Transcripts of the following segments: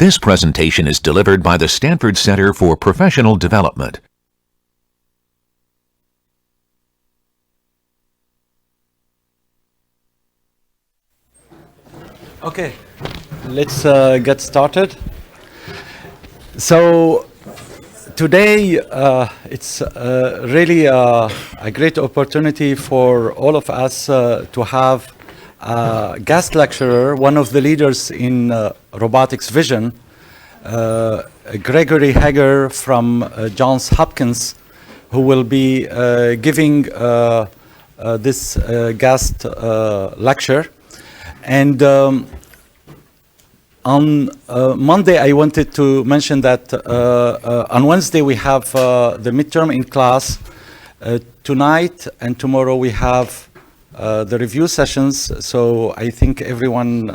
This presentation is delivered by the Stanford Center for Professional Development. Okay, let's get started. So today it's really a great opportunity for all of us to have a guest lecturer, one of the leaders in robotics vision, Gregory Hager from Johns Hopkins, who will be giving this guest lecture. And on Monday, I wanted to mention that on Wednesday we have the midterm in class. Tonight and tomorrow we have the review sessions. So I think everyone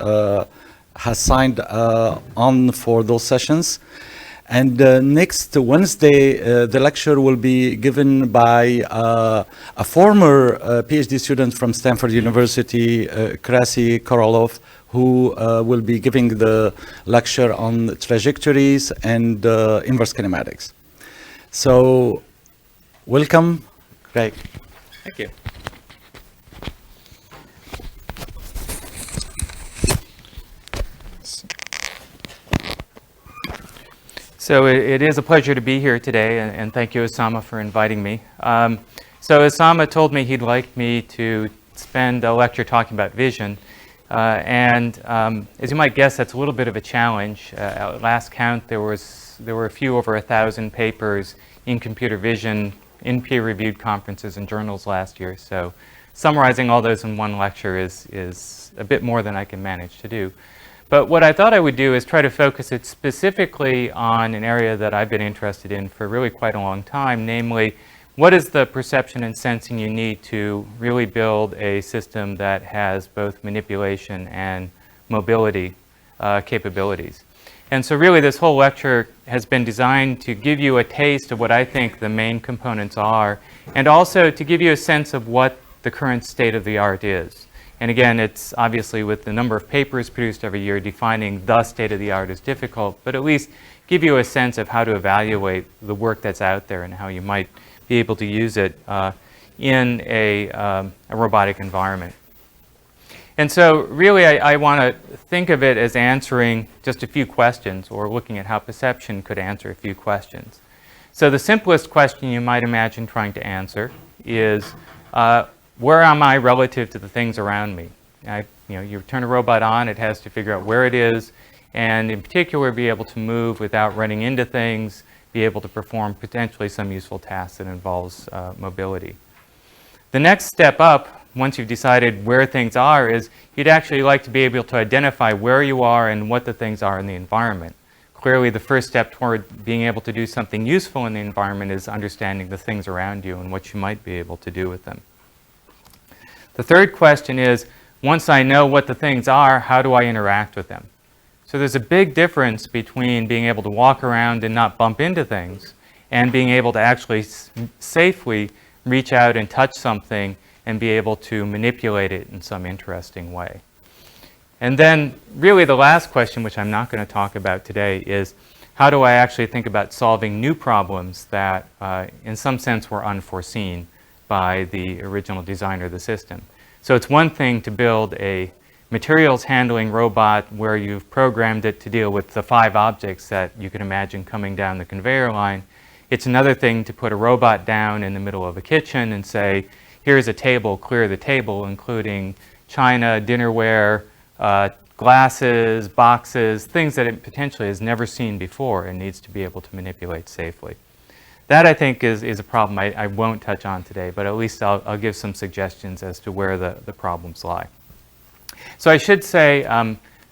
has signed on for those sessions. And next Wednesday, the lecture will be given by a former PhD student from Stanford University, Krasi Korolov, who will be giving the lecture on trajectories and inverse kinematics. So, welcome, Greg. Thank you. So it is a pleasure to be here today, and thank you, Asama, for inviting me. So Asama told me he'd like me to spend a lecture talking about vision, and as you might guess, that's a little bit of a challenge. At last count, there were a few over 1,000 papers in computer vision in peer-reviewed conferences and journals last year. So summarizing all those in one lecture is a bit more than I can manage to do. But what I thought I would do is try to focus it specifically on an area that I've been interested in for really quite a long time, namely, what is the perception and sensing you need to really build a system that has both manipulation and mobility capabilities. And so really this whole lecture has been designed to give you a taste of what I think the main components are, and also to give you a sense of what the current state of the art is. And again, it's obviously with the number of papers produced every year, defining the state of the art is difficult, but at least give you a sense of how to evaluate the work that's out there and how you might be able to use it in a robotic environment. And so really I want to think of it as answering just a few questions, or looking at how perception could answer a few questions. So the simplest question you might imagine trying to answer is, where am I relative to the things around me? You turn a robot on, it has to figure out where it is, and in particular be able to move without running into things, be able to perform potentially some useful tasks that involves mobility. The next step up, once you've decided where things are, is you'd actually like to be able to identify where you are and what the things are in the environment. Clearly the first step toward being able to do something useful in the environment is understanding the things around you and what you might be able to do with them. The third question is, once I know what the things are, how do I interact with them? So there's a big difference between being able to walk around and not bump into things, and being able to actually safely reach out and touch something and be able to manipulate it in some interesting way. And then really the last question, which I'm not going to talk about today, is how do I actually think about solving new problems that in some sense were unforeseen by the original designer of the system. So it's one thing to build a materials handling robot where you've programmed it to deal with the 5 objects that you can imagine coming down the conveyor line. It's another thing to put a robot down in the middle of a kitchen and say, here's a table, clear the table, including china, dinnerware, glasses, boxes, things that it potentially has never seen before and needs to be able to manipulate safely. That, I think, is a problem I won't touch on today, but at least I'll give some suggestions as to where the problems lie. So I should say,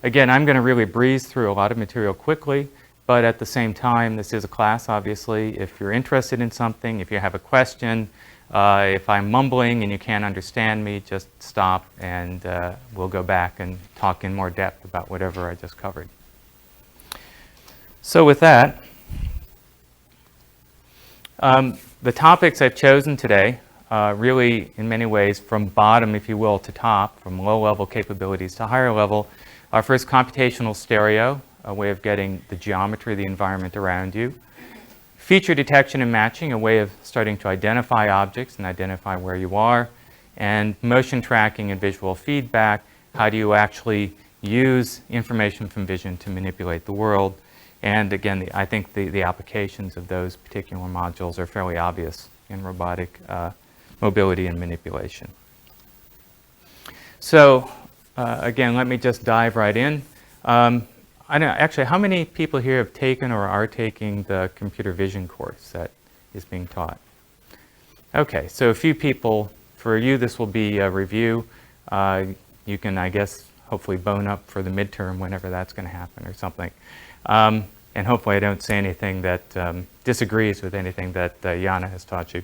again, I'm going to really breeze through a lot of material quickly, but at the same time, this is a class, obviously. If you're interested in something, if you have a question, if I'm mumbling and you can't understand me, just stop and we'll go back and talk in more depth about whatever I just covered. So with that, the topics I've chosen today really, in many ways, from bottom, if you will, to top, from low-level capabilities to higher level, are first computational stereo, a way of getting the geometry of the environment around you. Feature detection and matching, a way of starting to identify objects and identify where you are. And motion tracking and visual feedback, how do you actually use information from vision to manipulate the world? And again, I think the applications of those particular modules are fairly obvious in robotic mobility and manipulation. So again, let me just dive right in. I don't know, actually, how many people here have taken or are taking the computer vision course that is being taught? Okay, so a few people. For you, this will be a review. You can, I guess, hopefully bone up for the midterm whenever that's going to happen or something. And hopefully I don't say anything that disagrees with anything that Jana has taught you.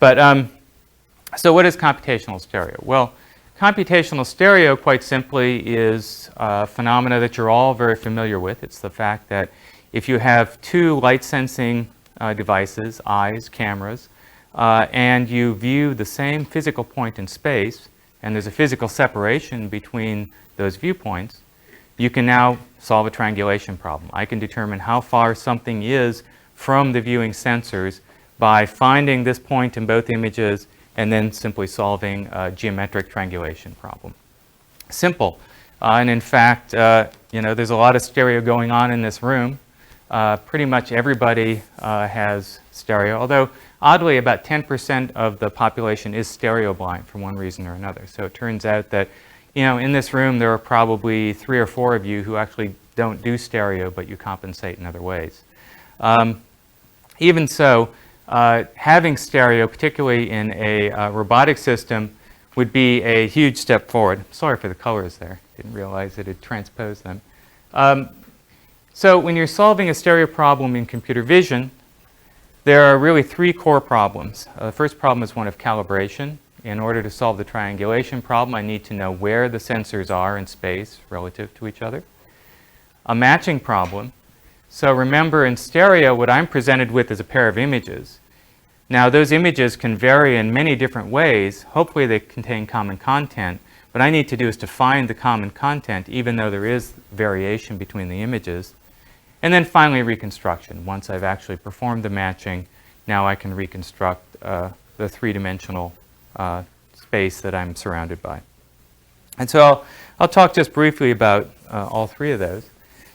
But so what is computational stereo? Well, computational stereo, quite simply, is a phenomena that you're all very familiar with. It's the fact that if you have two light-sensing devices, eyes, cameras, and you view the same physical point in space, and there's a physical separation between those viewpoints, you can now solve a triangulation problem. I can determine how far something is from the viewing sensors by finding this point in both images and then simply solving a geometric triangulation problem. Simple. And in fact, there's a lot of stereo going on in this room. Pretty much everybody has stereo, although oddly about 10% of the population is stereo blind for one reason or another. So it turns out that, in this room there are probably 3 or 4 of you who actually don't do stereo, but you compensate in other ways. Even so, having stereo, particularly in a robotic system, would be a huge step forward. Sorry for the colors there. Didn't realize it had transposed them. So when you're solving a stereo problem in computer vision, there are really 3 core problems. The first problem is one of calibration. In order to solve the triangulation problem, I need to know where the sensors are in space relative to each other. A matching problem. So remember, in stereo, what I'm presented with is a pair of images. Now, those images can vary in many different ways. Hopefully, they contain common content. What I need to do is to find the common content, even though there is variation between the images. And then finally, reconstruction. Once I've actually performed the matching, now I can reconstruct the 3-dimensional space that I'm surrounded by. And so I'll talk just briefly about all 3 of those.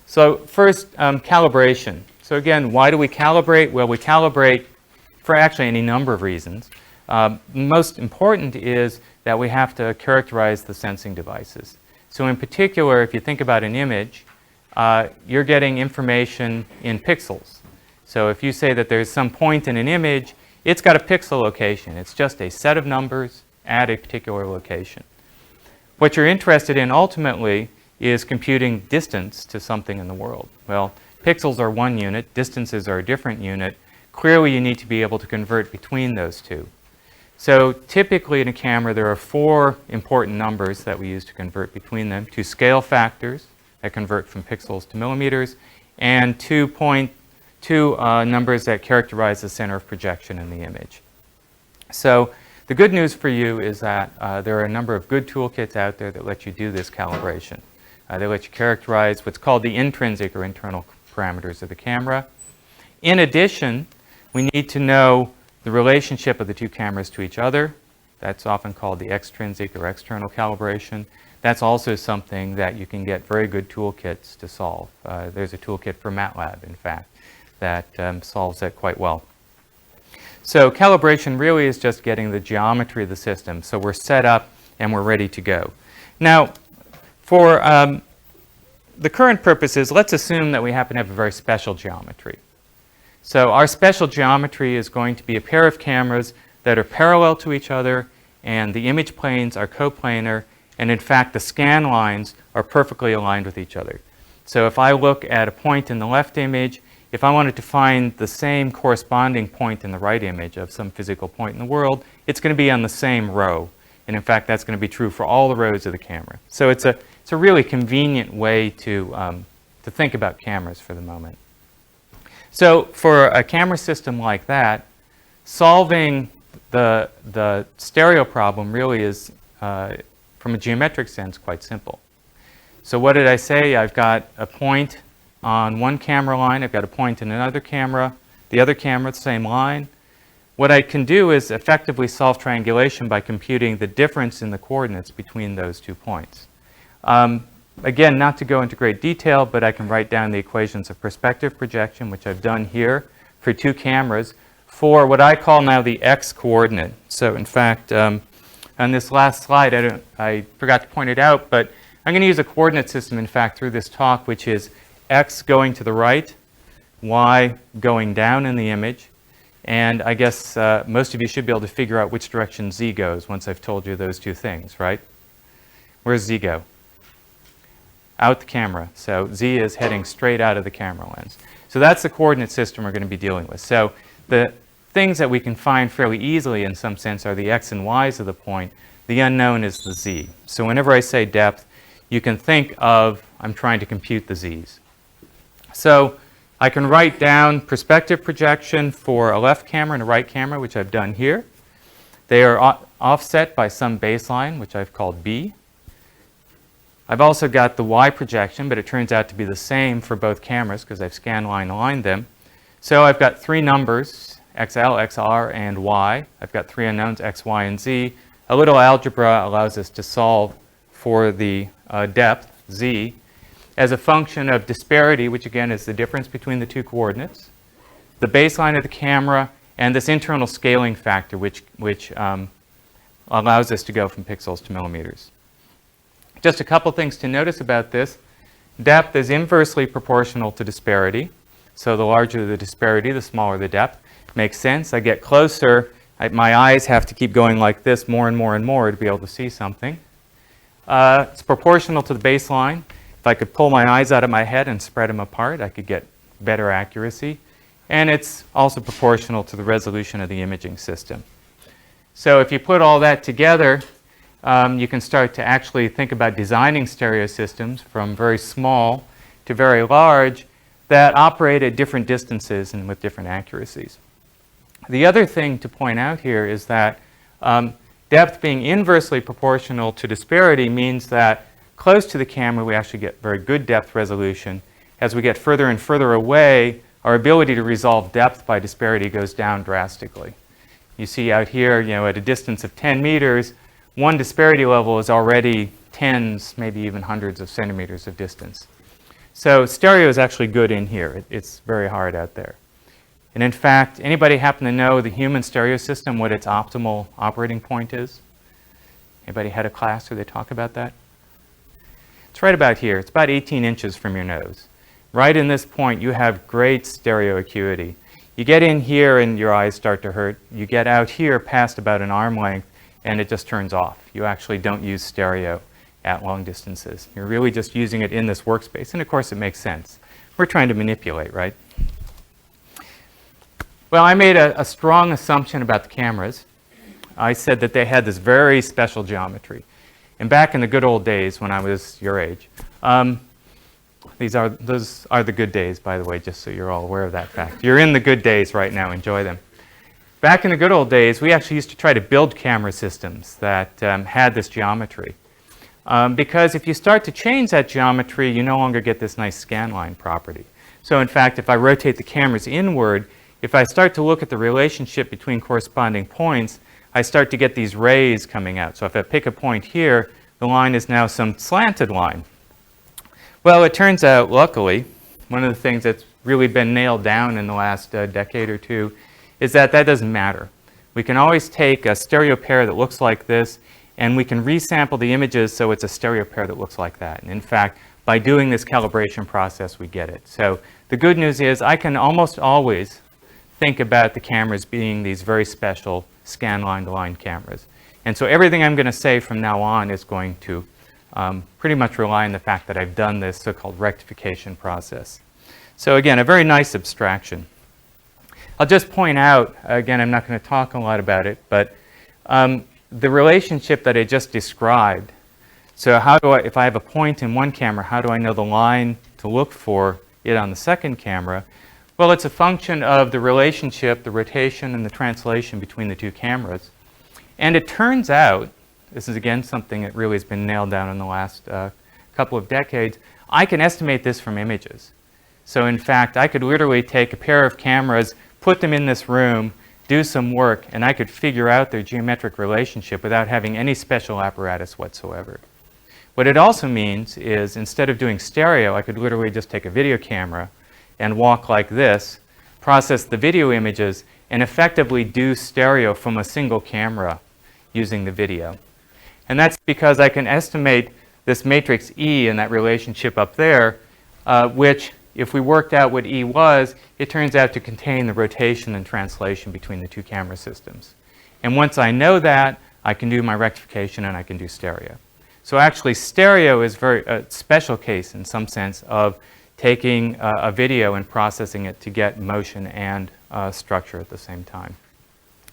So first, calibration. So again, why do we calibrate? Well, we calibrate for actually any number of reasons. Most important is that we have to characterize the sensing devices. So in particular, if you think about an image, you're getting information in pixels. So if you say that there's some point in an image, it's got a pixel location. It's just a set of numbers at a particular location. What you're interested in ultimately is computing distance to something in the world. Well, pixels are one unit, distances are a different unit. Clearly, you need to be able to convert between those two. So typically in a camera, there are 4 important numbers that we use to convert between them. 2 scale factors that convert from pixels to millimeters, and 2 numbers that characterize the center of projection in the image. So the good news for you is that there are a number of good toolkits out there that let you do this calibration. They let you characterize what's called the intrinsic or internal parameters of the camera. In addition, we need to know the relationship of the 2 cameras to each other. That's often called the extrinsic or external calibration. That's also something that you can get very good toolkits to solve. There's a toolkit for MATLAB, in fact, that solves that quite well. So calibration really is just getting the geometry of the system. So we're set up and we're ready to go. Now, for the current purposes, let's assume that we happen to have a very special geometry. So our special geometry is going to be a pair of cameras that are parallel to each other, and the image planes are coplanar, and in fact the scan lines are perfectly aligned with each other. So if I look at a point in the left image, if I wanted to find the same corresponding point in the right image of some physical point in the world, it's going to be on the same row. And in fact, that's going to be true for all the rows of the camera. So it's a really convenient way to think about cameras for the moment. So for a camera system like that, solving the stereo problem really is, from a geometric sense, quite simple. So what did I say? I've got a point on one camera line, I've got a point in another camera, the other camera, the same line. What I can do is effectively solve triangulation by computing the difference in the coordinates between those 2 points. Again, not to go into great detail, but I can write down the equations of perspective projection, which I've done here for 2 cameras, for what I call now the x coordinate. So in fact, on this last slide, I forgot to point it out, but I'm going to use a coordinate system, in fact, through this talk, which is x going to the right, y going down in the image, and I guess most of you should be able to figure out which direction z goes once I've told you those 2 things, right? Where's z go? Out the camera. So z is heading straight out of the camera lens. So that's the coordinate system we're going to be dealing with. So the things that we can find fairly easily in some sense are the x and y's of the point. The unknown is the z. So whenever I say depth, you can think of I'm trying to compute the z's. So I can write down perspective projection for a left camera and a right camera, which I've done here. They are offset by some baseline, which I've called b. I've also got the y projection, but it turns out to be the same for both cameras because I've scanline aligned them. So I've got 3 numbers, xl, xr, and y. I've got 3 unknowns, x, y, and z. A little algebra allows us to solve for the depth, z, as a function of disparity, which again is the difference between the 2 coordinates, the baseline of the camera, and this internal scaling factor, which allows us to go from pixels to millimeters. Just a couple things to notice about this. Depth is inversely proportional to disparity. So the larger the disparity, the smaller the depth. Makes sense. I get closer, my eyes have to keep going like this more and more and more to be able to see something. It's proportional to the baseline. If I could pull my eyes out of my head and spread them apart, I could get better accuracy. And it's also proportional to the resolution of the imaging system. So if you put all that together, you can start to actually think about designing stereo systems from very small to very large that operate at different distances and with different accuracies. The other thing to point out here is that depth being inversely proportional to disparity means that close to the camera we actually get very good depth resolution. As we get further and further away, our ability to resolve depth by disparity goes down drastically. You see out here, at a distance of 10 meters, one disparity level is already tens, maybe even hundreds of centimeters of distance. So stereo is actually good in here. It's very hard out there. And in fact, anybody happen to know the human stereo system, what its optimal operating point is? Anybody had a class where they talk about that? It's right about here. It's about 18 inches from your nose. Right in this point, you have great stereo acuity. You get in here and your eyes start to hurt. You get out here past about an arm length, and it just turns off. You actually don't use stereo at long distances. You're really just using it in this workspace, and of course it makes sense. We're trying to manipulate, right? Well, I made a strong assumption about the cameras. I said that they had this very special geometry. And back in the good old days when I was your age, those are the good days, by the way, just so you're all aware of that fact. You're in the good days right now, enjoy them. Back in the good old days, we actually used to try to build camera systems that had this geometry. Because if you start to change that geometry, you no longer get this nice scanline property. So in fact, if I rotate the cameras inward, if I start to look at the relationship between corresponding points, I start to get these rays coming out. So if I pick a point here, the line is now some slanted line. Well, it turns out, luckily, one of the things that's really been nailed down in the last decade or two is that doesn't matter. We can always take a stereo pair that looks like this, and we can resample the images so it's a stereo pair that looks like that. And in fact, by doing this calibration process, we get it. So the good news is I can almost always think about the cameras being these very special scan-line-to-line cameras. And so everything I'm going to say from now on is going to pretty much rely on the fact that I've done this so-called rectification process. So again, a very nice abstraction. I'll just point out, again, I'm not going to talk a lot about it, but the relationship that I just described. So how do if I have a point in one camera, how do I know the line to look for it on the second camera? Well, it's a function of the relationship, the rotation, and the translation between the 2 cameras. And it turns out, this is again something that really has been nailed down in the last couple of decades, I can estimate this from images. So in fact, I could literally take a pair of cameras, put them in this room, do some work, and I could figure out their geometric relationship without having any special apparatus whatsoever. What it also means is, instead of doing stereo, I could literally just take a video camera and walk like this, process the video images, and effectively do stereo from a single camera using the video. And that's because I can estimate this matrix E and that relationship up there, which, if we worked out what E was, it turns out to contain the rotation and translation between the two camera systems. And once I know that, I can do my rectification and I can do stereo. So actually, stereo is a special case in some sense of taking a video and processing it to get motion and structure at the same time.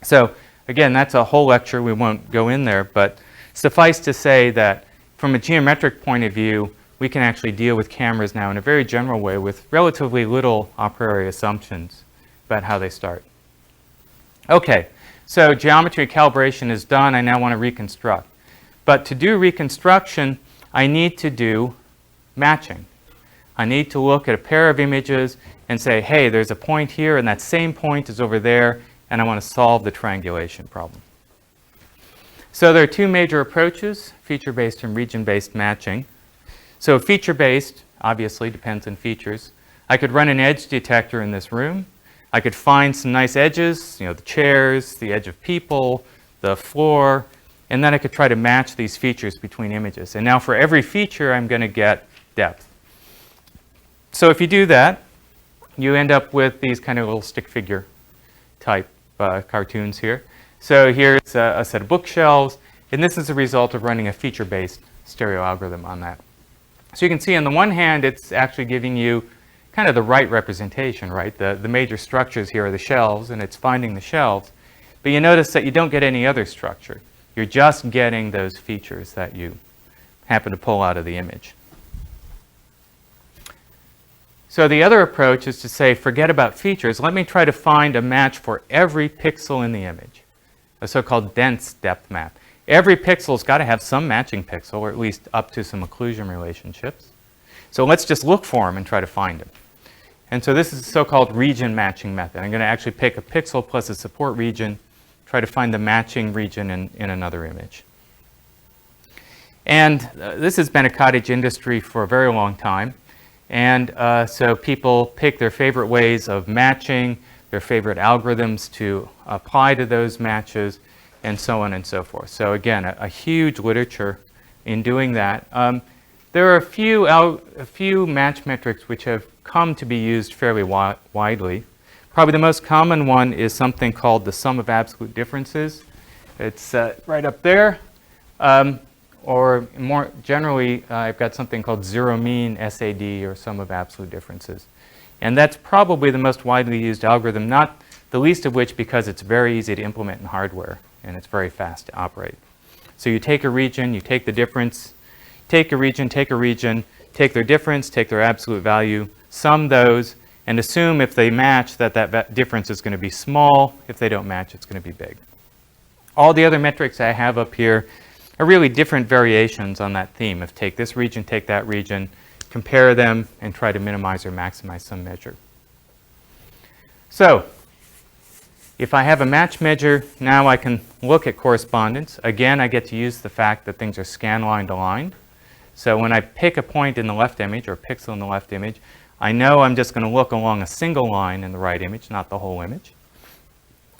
So again, that's a whole lecture. We won't go in there, but suffice to say that from a geometric point of view, we can actually deal with cameras now in a very general way with relatively little a priori assumptions about how they start. Okay, so geometry calibration is done. I now want to reconstruct. But to do reconstruction, I need to do matching. I need to look at a pair of images and say, hey, there's a point here and that same point is over there, and I want to solve the triangulation problem. So there are two major approaches, feature-based and region-based matching. So feature-based, obviously, depends on features. I could run an edge detector in this room. I could find some nice edges, the chairs, the edge of people, the floor, and then I could try to match these features between images. And now for every feature, I'm going to get depth. So if you do that, you end up with these kind of little stick figure type cartoons here. So here's a set of bookshelves, and this is a result of running a feature-based stereo algorithm on that. So you can see on the one hand, it's actually giving you kind of the right representation, right? The major structures here are the shelves, and it's finding the shelves. But you notice that you don't get any other structure. You're just getting those features that you happen to pull out of the image. So the other approach is to say, forget about features. Let me try to find a match for every pixel in the image, a so-called dense depth map. Every pixel's got to have some matching pixel, or at least up to some occlusion relationships. So let's just look for them and try to find them. And so this is a so-called region matching method. I'm going to actually pick a pixel plus a support region, try to find the matching region in another image. And this has been a cottage industry for a very long time. And so people pick their favorite ways of matching, their favorite algorithms to apply to those matches, and so on and so forth. So again, a huge literature in doing that. There are a few match metrics which have come to be used fairly widely. Probably the most common one is something called the sum of absolute differences. It's right up there. Or more generally, I've got something called zero mean SAD, or sum of absolute differences. And that's probably the most widely used algorithm, not the least of which because it's very easy to implement in hardware and it's very fast to operate. So you take a region, you take the difference, take a region, take their difference, take their absolute value, sum those, and assume if they match that difference is going to be small. If they don't match, it's going to be big. All the other metrics I have up here are really different variations on that theme of take this region, take that region, compare them, and try to minimize or maximize some measure. So if I have a match measure, now I can look at correspondence. Again, I get to use the fact that things are scanline aligned. So when I pick a point in the left image, or a pixel in the left image, I know I'm just going to look along a single line in the right image, not the whole image.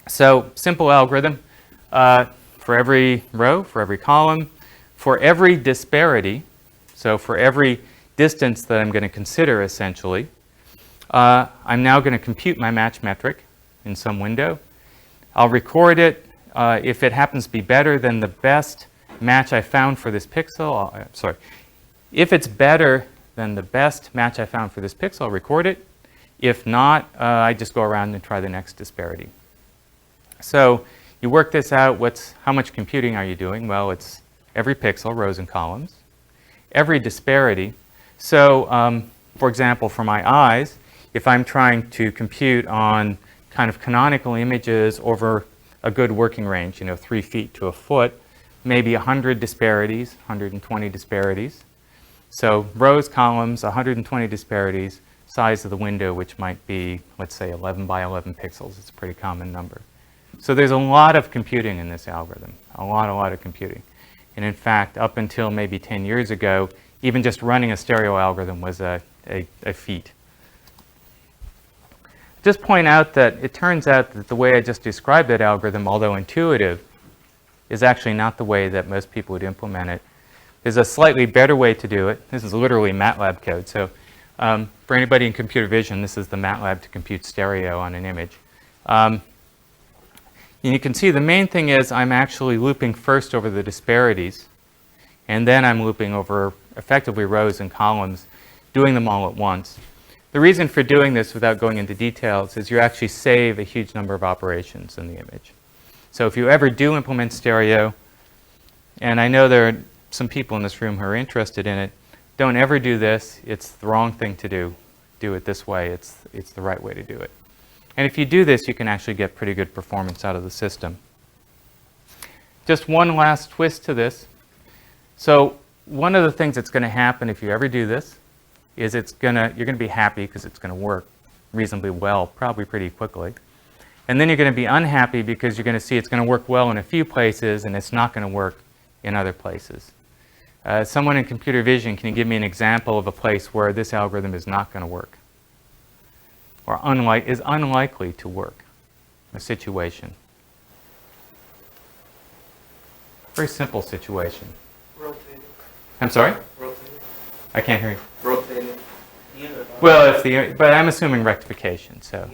So simple algorithm. For every row, for every column, for every disparity, so for every distance that I'm going to consider essentially, I'm now going to compute my match metric in some window. I'll record it. If it happens to be better than the best match I found for this pixel, if it's better than the best match I found for this pixel, I'll record it. If not, I just go around and try the next disparity. So you work this out. How much computing are you doing? Well, it's every pixel, rows and columns, every disparity. So for example, for my eyes, if I'm trying to compute on kind of canonical images over a good working range, 3 feet to a foot, maybe 100 disparities, 120 disparities. So rows, columns, 120 disparities, size of the window, which might be, let's say, 11 by 11 pixels. It's a pretty common number. So there's a lot of computing in this algorithm, a lot of computing. And in fact, up until maybe 10 years ago, even just running a stereo algorithm was a feat. Just point out that it turns out that the way I just described that algorithm, although intuitive, is actually not the way that most people would implement it. There's a slightly better way to do it. This is literally MATLAB code. So for anybody in computer vision, this is the MATLAB to compute stereo on an image. And you can see the main thing is I'm actually looping first over the disparities, and then I'm looping over effectively rows and columns, doing them all at once. The reason for doing this without going into details is you actually save a huge number of operations in the image. So if you ever do implement stereo, and I know there are some people in this room who are interested in it, don't ever do this. It's the wrong thing to do. Do it this way. It's the right way to do it. And if you do this, you can actually get pretty good performance out of the system. Just one last twist to this. So one of the things that's going to happen if you ever do this is you're going to be happy because it's going to work reasonably well, probably pretty quickly. And then you're going to be unhappy because you're going to see it's going to work well in a few places and it's not going to work in other places. Someone in computer vision, can you give me an example of a place where this algorithm is not going to work? Or is unlikely to work? A situation. Very simple situation. Rotating. I'm sorry? Rotating. I can't hear you. Rotating. Well, but I'm assuming rectification, so.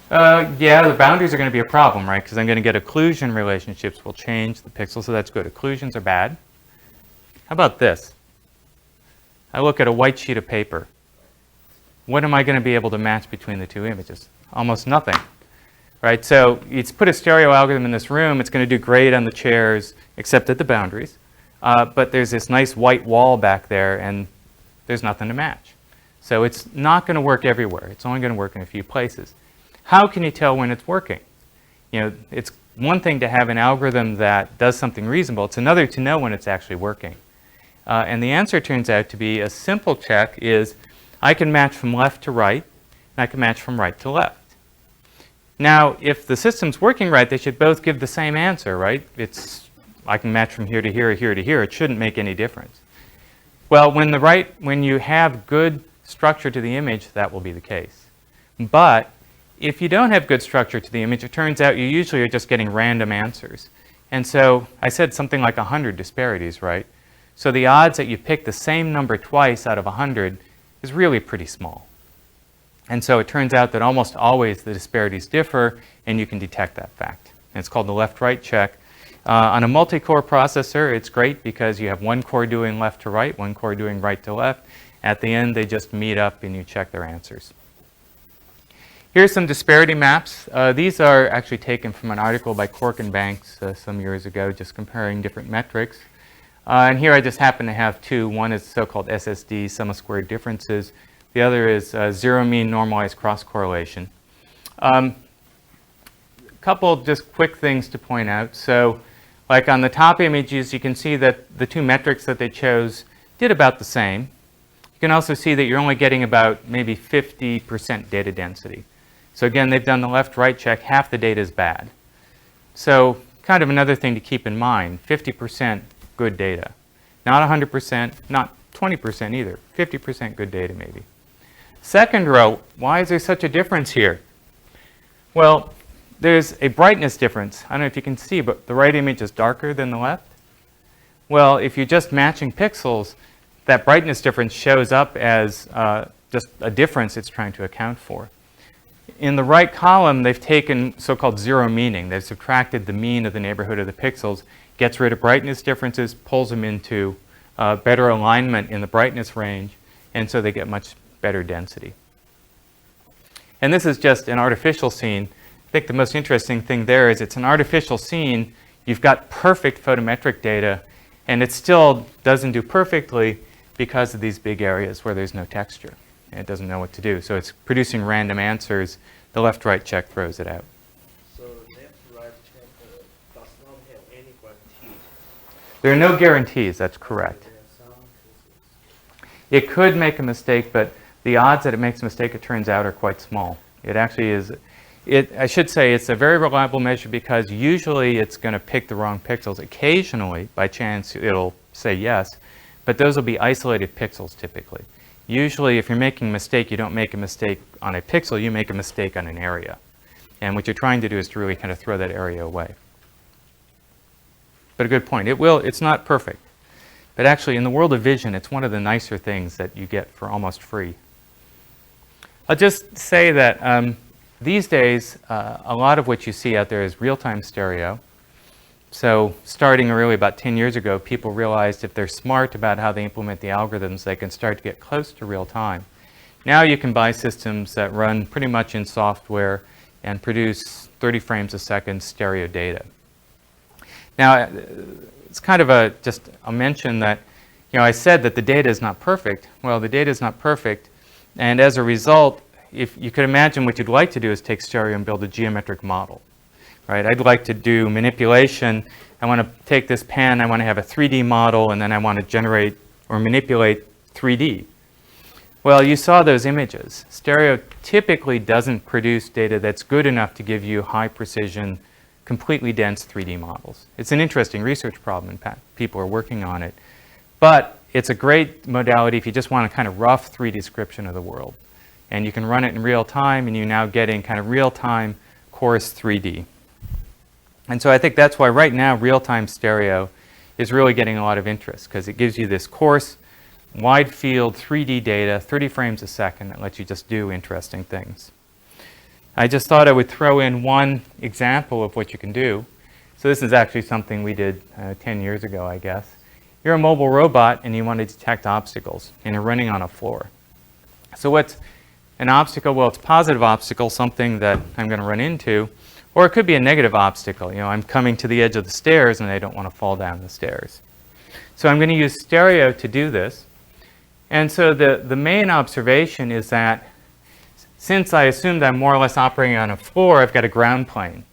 Yeah, the boundaries are going to be a problem, right? Because I'm going to get occlusion relationships will change the pixels, so that's good. Occlusions are bad. How about this? I look at a white sheet of paper. What am I going to be able to match between the two images? Almost nothing, right? So you put a stereo algorithm in this room, it's going to do great on the chairs, except at the boundaries. But there's this nice white wall back there, and there's nothing to match. So it's not going to work everywhere. It's only going to work in a few places. How can you tell when it's working? You know, it's one thing to have an algorithm that does something reasonable. It's another to know when it's actually working. And the answer turns out to be a simple check is I can match from left to right, and I can match from right to left. Now, if the system's working right, they should both give the same answer, right? I can match from here to here, here to here. It shouldn't make any difference. Well, when you have good structure to the image, that will be the case. But if you don't have good structure to the image, it turns out you usually are just getting random answers. And so I said something like 100 disparities, right? So the odds that you pick the same number twice out of 100 is really pretty small. And so it turns out that almost always the disparities differ, and you can detect that fact. And it's called the left-right check. On a multi-core processor, it's great because you have one core doing left to right, one core doing right to left. At the end, they just meet up and you check their answers. Here's some disparity maps. These are actually taken from an article by Cork and Banks some years ago, just comparing different metrics. And here I just happen to have two. One is so-called SSD, sum of squared differences. The other is zero mean normalized cross-correlation. A couple just quick things to point out. So like on the top images, you can see that the two metrics that they chose did about the same. You can also see that you're only getting about maybe 50% data density. So again, they've done the left-right check. Half the data is bad. So kind of another thing to keep in mind, 50% good data. Not 100%, not 20% either. 50% good data maybe. Second row, why is there such a difference here? Well, there's a brightness difference. I don't know if you can see, but the right image is darker than the left. Well, if you're just matching pixels, that brightness difference shows up as just a difference it's trying to account for. In the right column, they've taken so-called zero meaning. They've subtracted the mean of the neighborhood of the pixels, gets rid of brightness differences, pulls them into better alignment in the brightness range, and so they get much better density. And this is just an artificial scene. I think the most interesting thing there is it's an artificial scene. You've got perfect photometric data, and it still doesn't do perfectly because of these big areas where there's no texture. And it doesn't know what to do. So it's producing random answers. The left-right check throws it out. So left-right check does not have any guarantees. There are no guarantees. That's correct. There are some cases It could make a mistake, but the odds that it makes a mistake, it turns out, are quite small. It actually is. I should say it's a very reliable measure because usually it's going to pick the wrong pixels. Occasionally, by chance, it'll say yes, but those will be isolated pixels typically. Usually, if you're making a mistake, you don't make a mistake on a pixel, you make a mistake on an area. And what you're trying to do is to really kind of throw that area away. But a good point. It's not perfect. But actually, in the world of vision, it's one of the nicer things that you get for almost free. I'll just say that these days, a lot of what you see out there is real-time stereo. So starting really about 10 years ago, people realized if they're smart about how they implement the algorithms, they can start to get close to real time. Now you can buy systems that run pretty much in software and produce 30 frames a second stereo data. Now, it's kind of just a mention that, I said that the data is not perfect. Well, the data is not perfect, and as a result, if you could imagine what you'd like to do is take stereo and build a geometric model. Right? I'd like to do manipulation. I want to take this pen, I want to have a 3D model, and then I want to generate or manipulate 3D. Well, you saw those images. Stereo typically doesn't produce data that's good enough to give you high precision, completely dense 3D models. It's an interesting research problem, and people are working on it. But it's a great modality if you just want a kind of rough 3D description of the world. And you can run it in real time, and you're now getting kind of real-time coarse 3D. And so I think that's why right now real-time stereo is really getting a lot of interest, because it gives you this coarse, wide field 3D data, 30 frames a second, that lets you just do interesting things. I just thought I would throw in one example of what you can do. So this is actually something we did 10 years ago, I guess. You're a mobile robot and you want to detect obstacles, and you're running on a floor. So what's an obstacle? Well, it's a positive obstacle, something that I'm going to run into. Or it could be a negative obstacle. I'm coming to the edge of the stairs and I don't want to fall down the stairs. So I'm going to use stereo to do this. And so the main observation is that since I assumed I'm more or less operating on a floor, I've got a ground plane.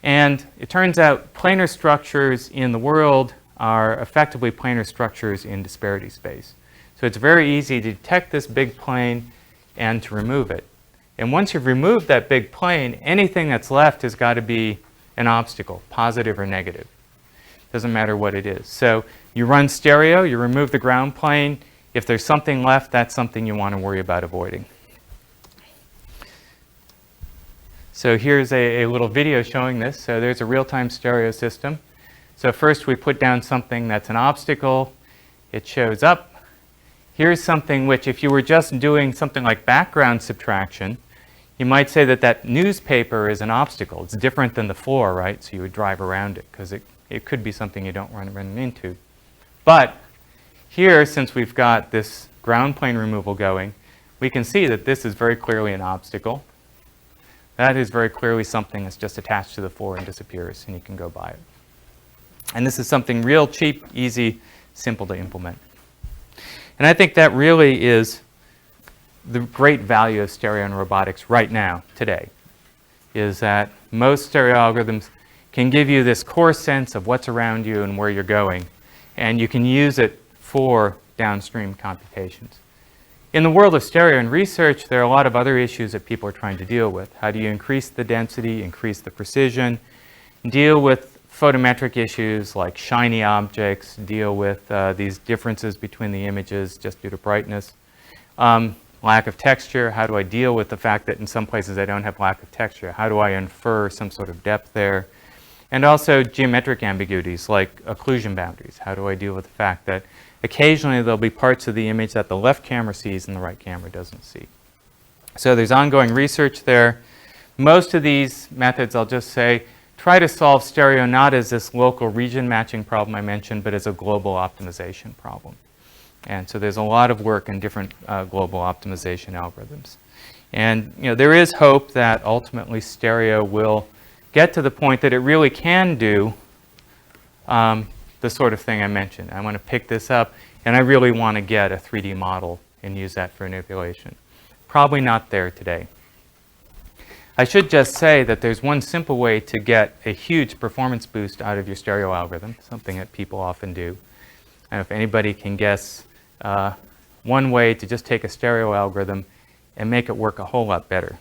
And it turns out planar structures in the world are effectively planar structures in disparity space. So it's very easy to detect this big plane and to remove it. And once you've removed that big plane, anything that's left has got to be an obstacle, positive or negative. Doesn't matter what it is. So you run stereo, you remove the ground plane. If there's something left, that's something you want to worry about avoiding. So here's a little video showing this. So there's a real-time stereo system. So first we put down something that's an obstacle. It shows up. Here's something which, if you were just doing something like background subtraction, you might say that that newspaper is an obstacle. It's different than the floor, right? So you would drive around it because it could be something you don't run into. But here, since we've got this ground plane removal going, we can see that this is very clearly an obstacle. That is very clearly something that's just attached to the floor and disappears, and you can go by it. And this is something real cheap, easy, simple to implement. And I think that really is the great value of stereo in robotics right now, today, is that most stereo algorithms can give you this core sense of what's around you and where you're going, and you can use it for downstream computations. In the world of stereo and research, there are a lot of other issues that people are trying to deal with. How do you increase the density, increase the precision, deal with photometric issues like shiny objects, deal with these differences between the images just due to brightness. Lack of texture, how do I deal with the fact that in some places I don't have lack of texture? How do I infer some sort of depth there? And also geometric ambiguities like occlusion boundaries. How do I deal with the fact that occasionally there'll be parts of the image that the left camera sees and the right camera doesn't see? So there's ongoing research there. Most of these methods, I'll just say, try to solve stereo not as this local region matching problem I mentioned, but as a global optimization problem. And so there's a lot of work in different global optimization algorithms. And there is hope that ultimately stereo will get to the point that it really can do the sort of thing I mentioned. I want to pick this up, and I really want to get a 3D model and use that for manipulation. Probably not there today. I should just say that there's one simple way to get a huge performance boost out of your stereo algorithm, something that people often do. I don't know if anybody can guess one way to just take a stereo algorithm and make it work a whole lot better.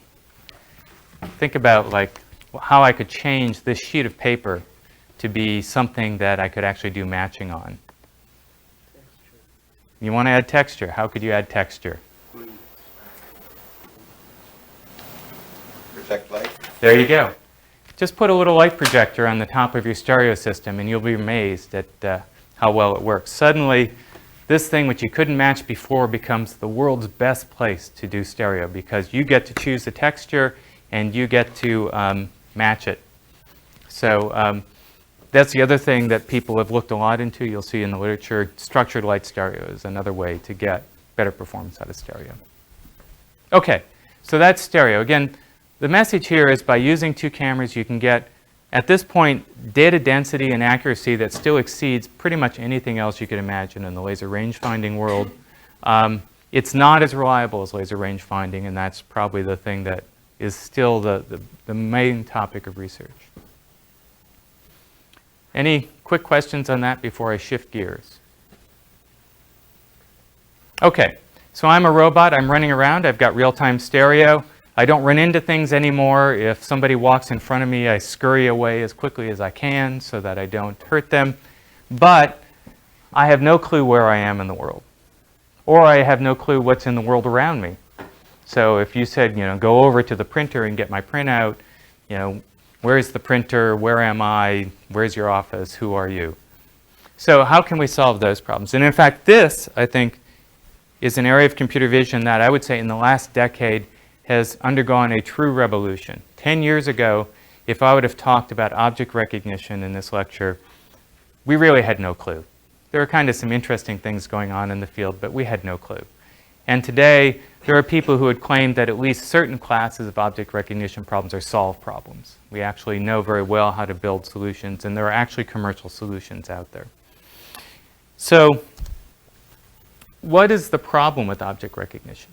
Think about like how I could change this sheet of paper to be something that I could actually do matching on. You want to add texture. How could you add texture? Project light. There you go. Just put a little light projector on the top of your stereo system and you'll be amazed at how well it works. Suddenly, this thing which you couldn't match before becomes the world's best place to do stereo because you get to choose the texture and you get to match it. So that's the other thing that people have looked a lot into. You'll see in the literature, structured light stereo is another way to get better performance out of stereo. Okay, so that's stereo. Again, the message here is by using two cameras, you can get, at this point, data density and accuracy that still exceeds pretty much anything else you could imagine in the laser rangefinding world. It's not as reliable as laser rangefinding, and that's probably the thing that is still the main topic of research. Any quick questions on that before I shift gears? Okay, so I'm a robot. I'm running around. I've got real-time stereo. I don't run into things anymore. If somebody walks in front of me, I scurry away as quickly as I can so that I don't hurt them. But I have no clue where I am in the world. Or I have no clue what's in the world around me. So if you said, you know, go over to the printer and get my printout, you know, where's the printer? Where am I? Where's your office? Who are you? So how can we solve those problems? And in fact, this, I think, is an area of computer vision that I would say in the last decade has undergone a true revolution. 10 years ago, if I would have talked about object recognition in this lecture, we really had no clue. There are kind of some interesting things going on in the field, but we had no clue. And today, there are people who would claim that at least certain classes of object recognition problems are solved problems. We actually know very well how to build solutions, and there are actually commercial solutions out there. So, what is the problem with object recognition?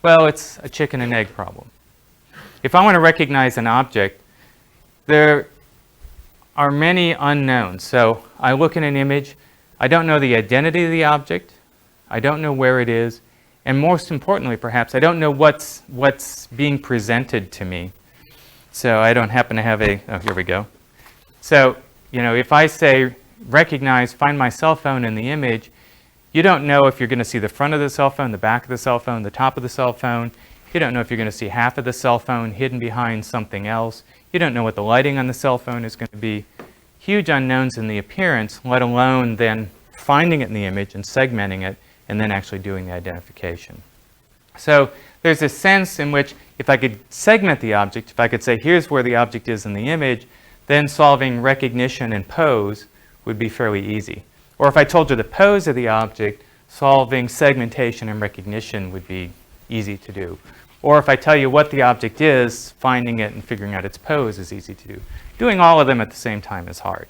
Well, it's a chicken and egg problem. If I want to recognize an object, there are many unknowns. So, I look at an image, I don't know the identity of the object, I don't know where it is, and most importantly, perhaps, I don't know what's being presented to me. So I don't happen to have a, oh, here we go. So, you know, if I say recognize, find my cell phone in the image, you don't know if you're going to see the front of the cell phone, the back of the cell phone, the top of the cell phone. You don't know if you're going to see half of the cell phone hidden behind something else. You don't know what the lighting on the cell phone is going to be. Huge unknowns in the appearance, let alone then finding it in the image and segmenting it, and then actually doing the identification. So there's a sense in which if I could segment the object, if I could say here's where the object is in the image, then solving recognition and pose would be fairly easy. Or if I told you the pose of the object, solving segmentation and recognition would be easy to do. Or if I tell you what the object is, finding it and figuring out its pose is easy to do. Doing all of them at the same time is hard.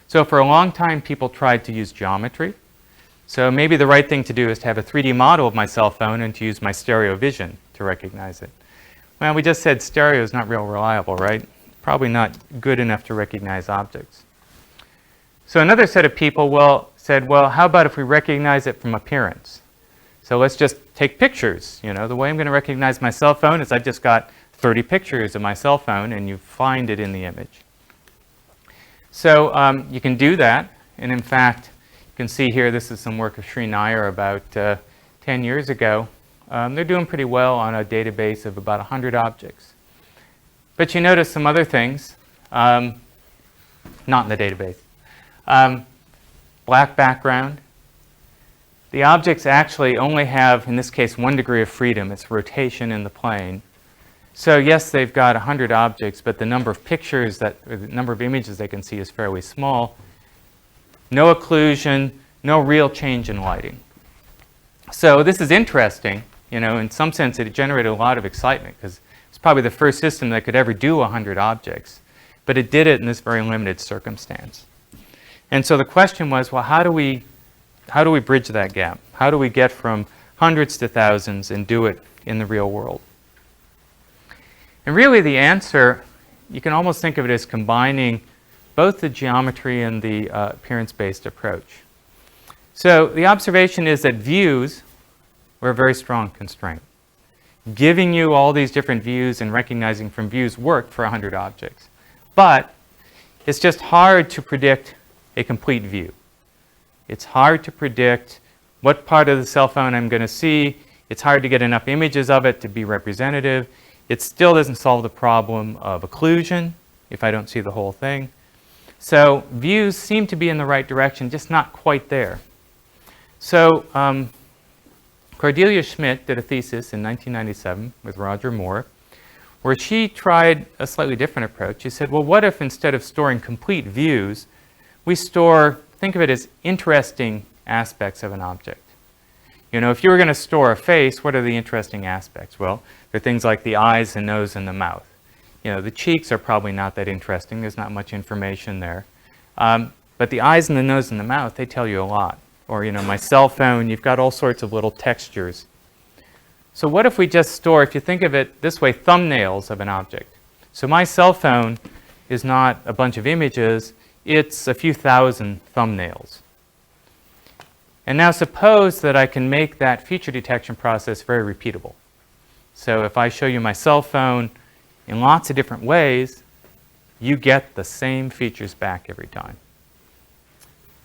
So for a long time, people tried to use geometry. So maybe the right thing to do is to have a 3D model of my cell phone and to use my stereo vision to recognize it. Well, we just said stereo is not real reliable, right? Probably not good enough to recognize objects. So another set of people said, well, how about if we recognize it from appearance? So let's just take pictures. You know, the way I'm going to recognize my cell phone is I've just got 30 pictures of my cell phone and you find it in the image. So you can do that. And in fact, you can see here, this is some work of Sri Nair about 10 years ago. They're doing pretty well on a database of about 100 objects. But you notice some other things, not in the database. Black background. The objects actually only have, in this case, 1 degree of freedom. It's rotation in the plane. So yes, they've got 100 objects, but the number of pictures, or the number of images they can see is fairly small. No occlusion, no real change in lighting. So this is interesting. You know, in some sense, it generated a lot of excitement because it's probably the first system that could ever do 100 objects. But it did it in this very limited circumstance. And so the question was, well, how do we bridge that gap? How do we get from hundreds to thousands and do it in the real world? And really the answer, you can almost think of it as combining both the geometry and the appearance-based approach. So the observation is that views were a very strong constraint. Giving you all these different views and recognizing from views worked for 100 objects. But it's just hard to predict a complete view. It's hard to predict what part of the cell phone I'm going to see. It's hard to get enough images of it to be representative. It still doesn't solve the problem of occlusion if I don't see the whole thing. So views seem to be in the right direction, just not quite there. So Cordelia Schmidt did a thesis in 1997 with Roger Moore, where she tried a slightly different approach. She said, well, what if instead of storing complete views, we store, think of it as interesting aspects of an object. You know, if you were going to store a face, what are the interesting aspects? Well, there are things like the eyes, the nose, and the mouth. You know, the cheeks are probably not that interesting. There's not much information there. But the eyes and the nose and the mouth, they tell you a lot. Or, you know, my cell phone, you've got all sorts of little textures. So what if we just store, if you think of it this way, thumbnails of an object? So my cell phone is not a bunch of images, it's a few thousand thumbnails. And now suppose that I can make that feature detection process very repeatable. So if I show you my cell phone in lots of different ways, you get the same features back every time.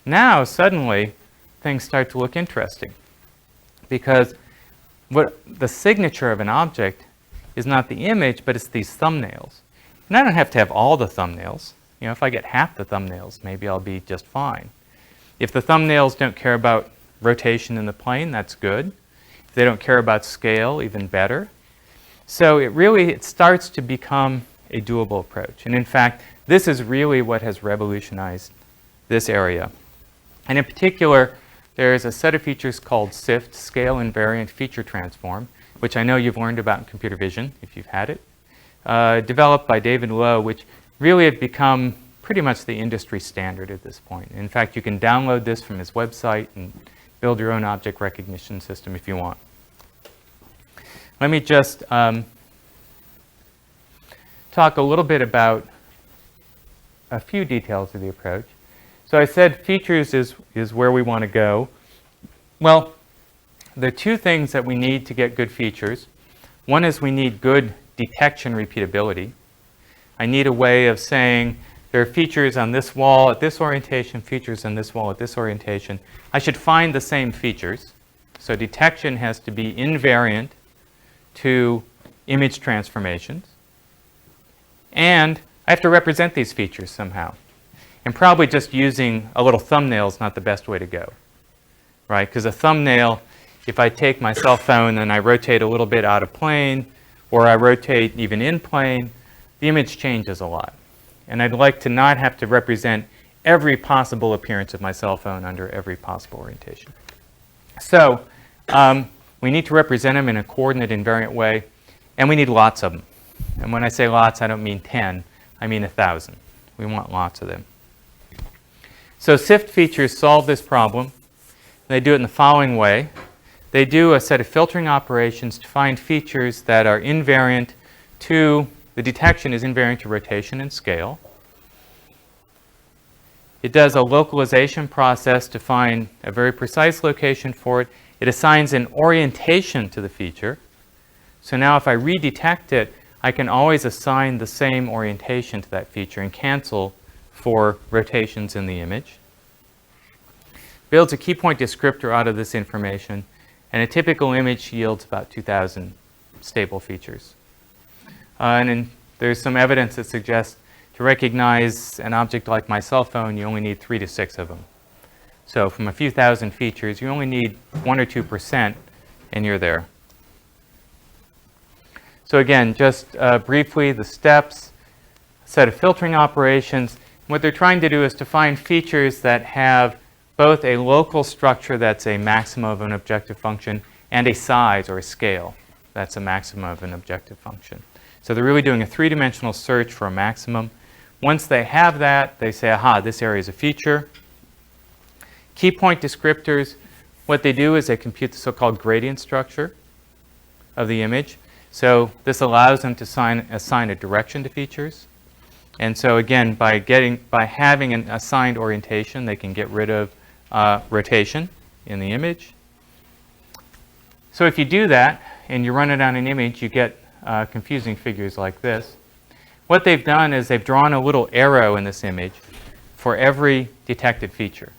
Now suddenly things start to look interesting, because what the signature of an object is not the image, but it's these thumbnails. And I don't have to have all the thumbnails. You know, if I get half the thumbnails, maybe I'll be just fine. If the thumbnails don't care about rotation in the plane, that's good. If they don't care about scale, even better. So it starts to become a doable approach. And in fact, this is really what has revolutionized this area. And in particular, there's a set of features called Sift, Scale Invariant Feature Transform, which I know you've learned about in computer vision, if you've had it, developed by David Lowe, which really have become pretty much the industry standard at this point. In fact, you can download this from his website and build your own object recognition system if you want. Let me just talk a little bit about a few details of the approach. So I said features is where we want to go. Well, there are two things that we need to get good features. One is we need good detection repeatability. I need a way of saying there are features on this wall at this orientation, features on this wall at this orientation. I should find the same features. So detection has to be invariant to image transformations. And I have to represent these features somehow. And probably just using a little thumbnail is not the best way to go, right? Because a thumbnail, if I take my cell phone and I rotate a little bit out of plane, or I rotate even in plane, the image changes a lot. And I'd like to not have to represent every possible appearance of my cell phone under every possible orientation. So we need to represent them in a coordinate invariant way, and we need lots of them. And when I say lots, I don't mean 10, I mean 1,000. We want lots of them. So Sift features solve this problem. They do it in the following way. They do a set of filtering operations to find features that are invariant to, the detection is invariant to rotation and scale. It does a localization process to find a very precise location for it. It assigns an orientation to the feature. So now if I redetect it, I can always assign the same orientation to that feature and cancel for rotations in the image. Builds a key point descriptor out of this information, and a typical image yields about 2,000 stable features. There's some evidence that suggests to recognize an object like my cell phone, you only need 3 to 6 of them. So from a few thousand features, you only need 1 or 2%, and you're there. So again, just briefly, the steps, set of filtering operations. What they're trying to do is to find features that have both a local structure that's a maximum of an objective function and a size or a scale that's a maximum of an objective function. So they're really doing a three-dimensional search for a maximum. Once they have that, they say, aha, this area is a feature. Key point descriptors, what they do is they compute the so-called gradient structure of the image. So this allows them to assign a direction to features. And so again, by having an assigned orientation, they can get rid of rotation. in the image. So if you do that and you run it on an image, you get confusing figures like this. What they've done is they've drawn a little arrow in this image for every detected feature.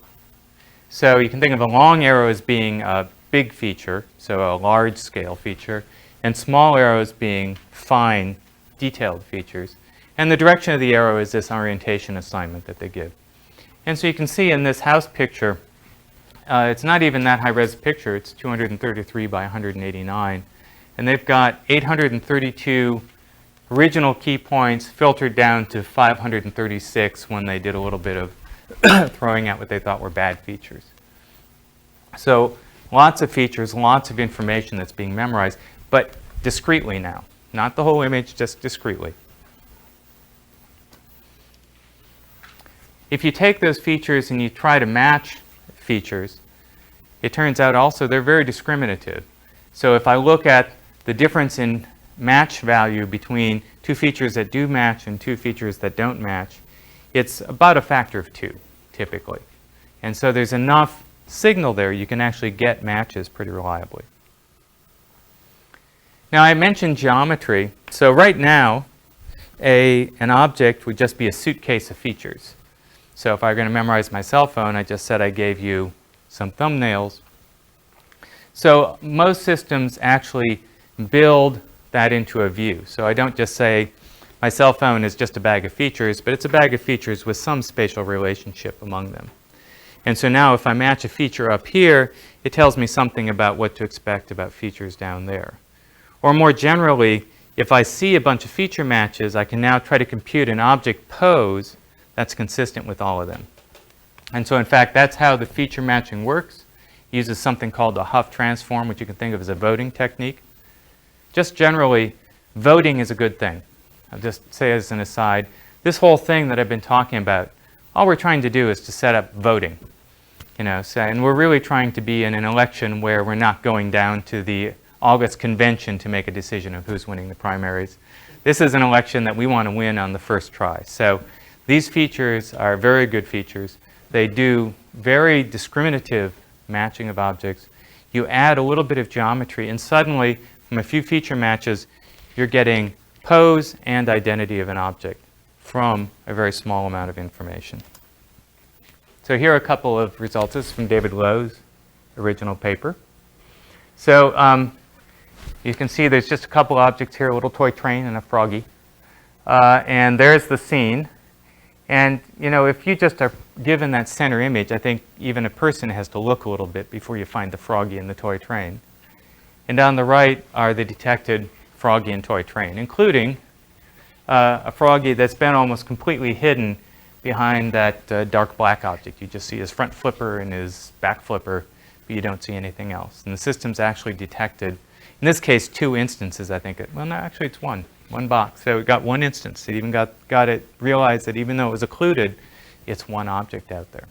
So you can think of a long arrow as being a big feature, so a large scale feature, and small arrows being fine, detailed features. And the direction of the arrow is this orientation assignment that they give. And so you can see in this house picture, it's not even that high-res picture. It's 233 by 189. And they've got 832 original key points filtered down to 536 when they did a little bit of throwing out what they thought were bad features. So lots of features, lots of information that's being memorized, but discretely now. Not the whole image, just discretely. If you take those features and you try to match features, it turns out also they're very discriminative. So if I look at the difference in match value between two features that do match and two features that don't match, it's about a factor of 2, typically. And so there's enough signal there you can actually get matches pretty reliably. Now I mentioned geometry. So right now, an object would just be a suitcase of features. So if I were going to memorize my cell phone, I just said I gave you some thumbnails. So most systems actually build that into a view. So I don't just say my cell phone is just a bag of features, but it's a bag of features with some spatial relationship among them. And so now if I match a feature up here, it tells me something about what to expect about features down there. Or more generally, if I see a bunch of feature matches, I can now try to compute an object pose that's consistent with all of them. And so in fact, that's how the feature matching works. It uses something called the Huff transform, which you can think of as a voting technique. Just generally, voting is a good thing. I'll just say as an aside, this whole thing that I've been talking about, all we're trying to do is to set up voting. And we're really trying to be in an election where we're not going down to the August convention to make a decision of who's winning the primaries. This is an election that we want to win on the first try. So these features are very good features. They do very discriminative matching of objects. You add a little bit of geometry, and suddenly, from a few feature matches, you're getting pose and identity of an object from a very small amount of information. So here are a couple of results. This is from David Lowe's original paper. So you can see there's just a couple objects here, a little toy train and a froggy. And there's the scene. And if you just are given that center image, I think even a person has to look a little bit before you find the froggy and the toy train. And on the right are the detected froggy and toy train, including a froggy that's been almost completely hidden behind that dark black object. You just see his front flipper and his back flipper, but you don't see anything else. And the system's actually detected, in this case, 2 instances, I think. Well, no, actually it's one box. So it got 1 instance. It even got it realized that even though it was occluded, it's one object out there.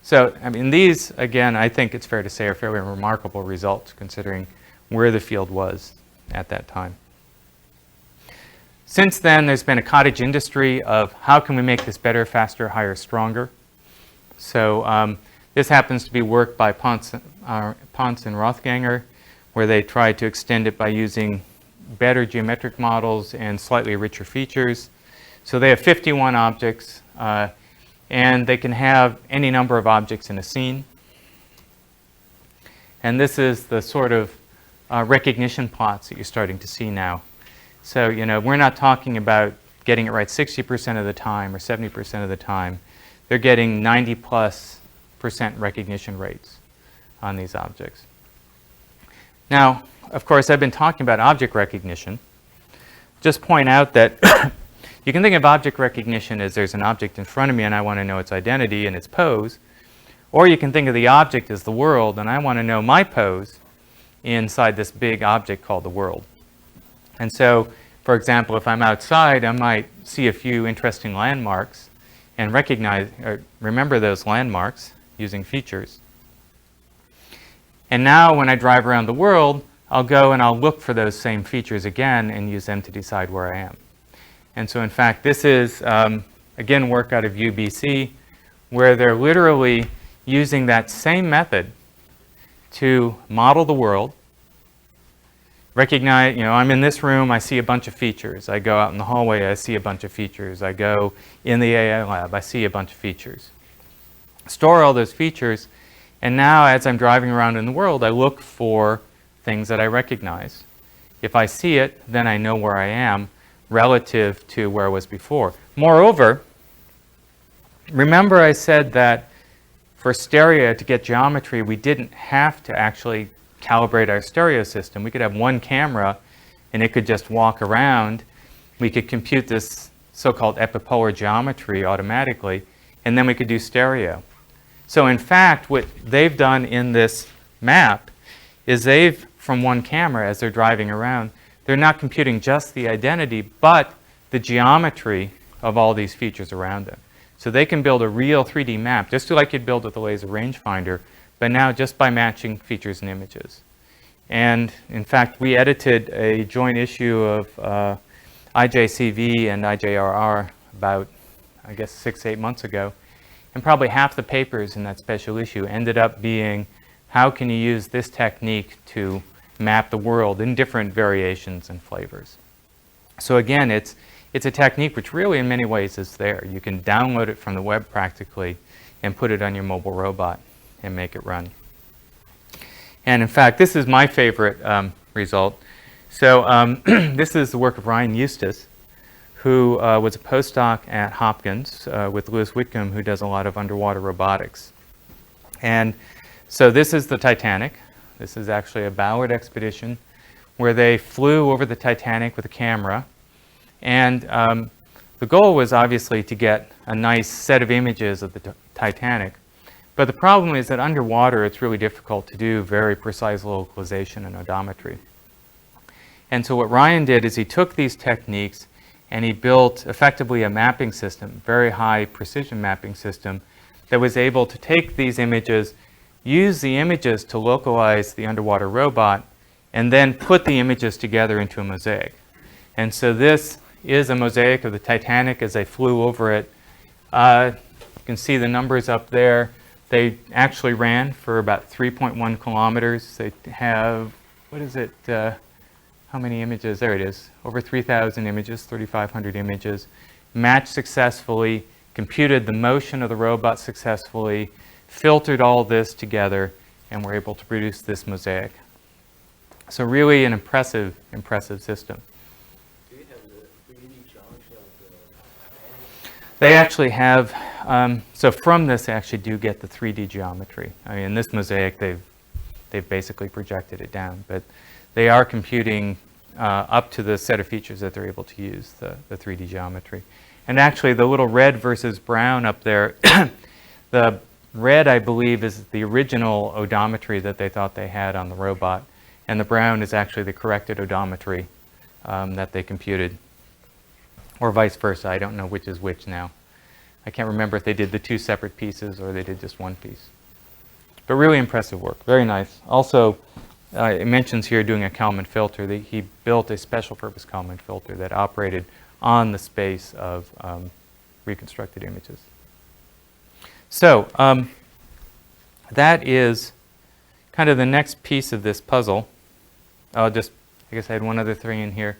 So, I mean, these, again, I think it's fair to say are fairly remarkable results considering where the field was at that time. Since then, there's been a cottage industry of how can we make this better, faster, higher, stronger. So this happens to be work by Ponce and Rothganger, where they tried to extend it by using better geometric models and slightly richer features. So they have 51 objects, and they can have any number of objects in a scene. And this is the sort of recognition plots that you're starting to see now. So, we're not talking about getting it right 60% of the time or 70% of the time. They're getting 90+% recognition rates on these objects. Now, of course, I've been talking about object recognition. Just point out that you can think of object recognition as there's an object in front of me and I want to know its identity and its pose. Or you can think of the object as the world and I want to know my pose inside this big object called the world. And so, for example, if I'm outside, I might see a few interesting landmarks and recognize or remember those landmarks using features. And now when I drive around the world, I'll go and I'll look for those same features again and use them to decide where I am. And so in fact, this is, again, work out of UBC, where they're literally using that same method to model the world, recognize, I'm in this room, I see a bunch of features. I go out in the hallway, I see a bunch of features. I go in the AI lab, I see a bunch of features. Store all those features, and now as I'm driving around in the world, I look for things that I recognize. If I see it, then I know where I am relative to where I was before. Moreover, remember I said that for stereo, to get geometry, we didn't have to actually calibrate our stereo system. We could have one camera and it could just walk around. We could compute this so-called epipolar geometry automatically, and then we could do stereo. So in fact, what they've done in this map is they've, from one camera as they're driving around, they're not computing just the identity, but the geometry of all these features around them. So they can build a real 3D map, just like you'd build with a laser rangefinder, but now just by matching features and images. And in fact, we edited a joint issue of IJCV and IJRR about, I guess, 6 to 8 months ago. And probably half the papers in that special issue ended up being, how can you use this technique to map the world in different variations and flavors? So again, it's a technique which really in many ways is there. You can download it from the web practically and put it on your mobile robot and make it run. And in fact, this is my favorite result. So this is the work of Ryan Eustace, who was a postdoc at Hopkins with Louis Whitcomb, who does a lot of underwater robotics. And so this is the Titanic. This is actually a Ballard expedition where they flew over the Titanic with a camera. And the goal was obviously to get a nice set of images of the Titanic. But the problem is that underwater it's really difficult to do very precise localization and odometry. And so what Ryan did is he took these techniques and he built effectively a mapping system, very high precision mapping system, that was able to take these images, use the images to localize the underwater robot, and then put the images together into a mosaic. And so this is a mosaic of the Titanic as they flew over it. You can see the numbers up there. They actually ran for about 3.1 kilometers. They have, what is it, how many images? There it is, over 3,000 images, 3,500 images. Matched successfully, computed the motion of the robot successfully, filtered all this together, and were able to produce this mosaic. So really an impressive system. Do you have the 3D geometry of the Titanic? They actually have, so from this they actually do get the 3D geometry. I mean, in this mosaic they've basically projected it down, but they are computing up to the set of features that they're able to use, the 3D geometry. And actually the little red versus brown up there, the red I believe is the original odometry that they thought they had on the robot, and the brown is actually the corrected odometry that they computed. Or vice versa, I don't know which is which now. I can't remember if they did the two separate pieces or they did just one piece. But really impressive work, very nice. Also, it mentions here doing a Kalman filter. He built a special purpose Kalman filter that operated on the space of reconstructed images. So that is kind of the next piece of this puzzle. I guess I had one other thing in here.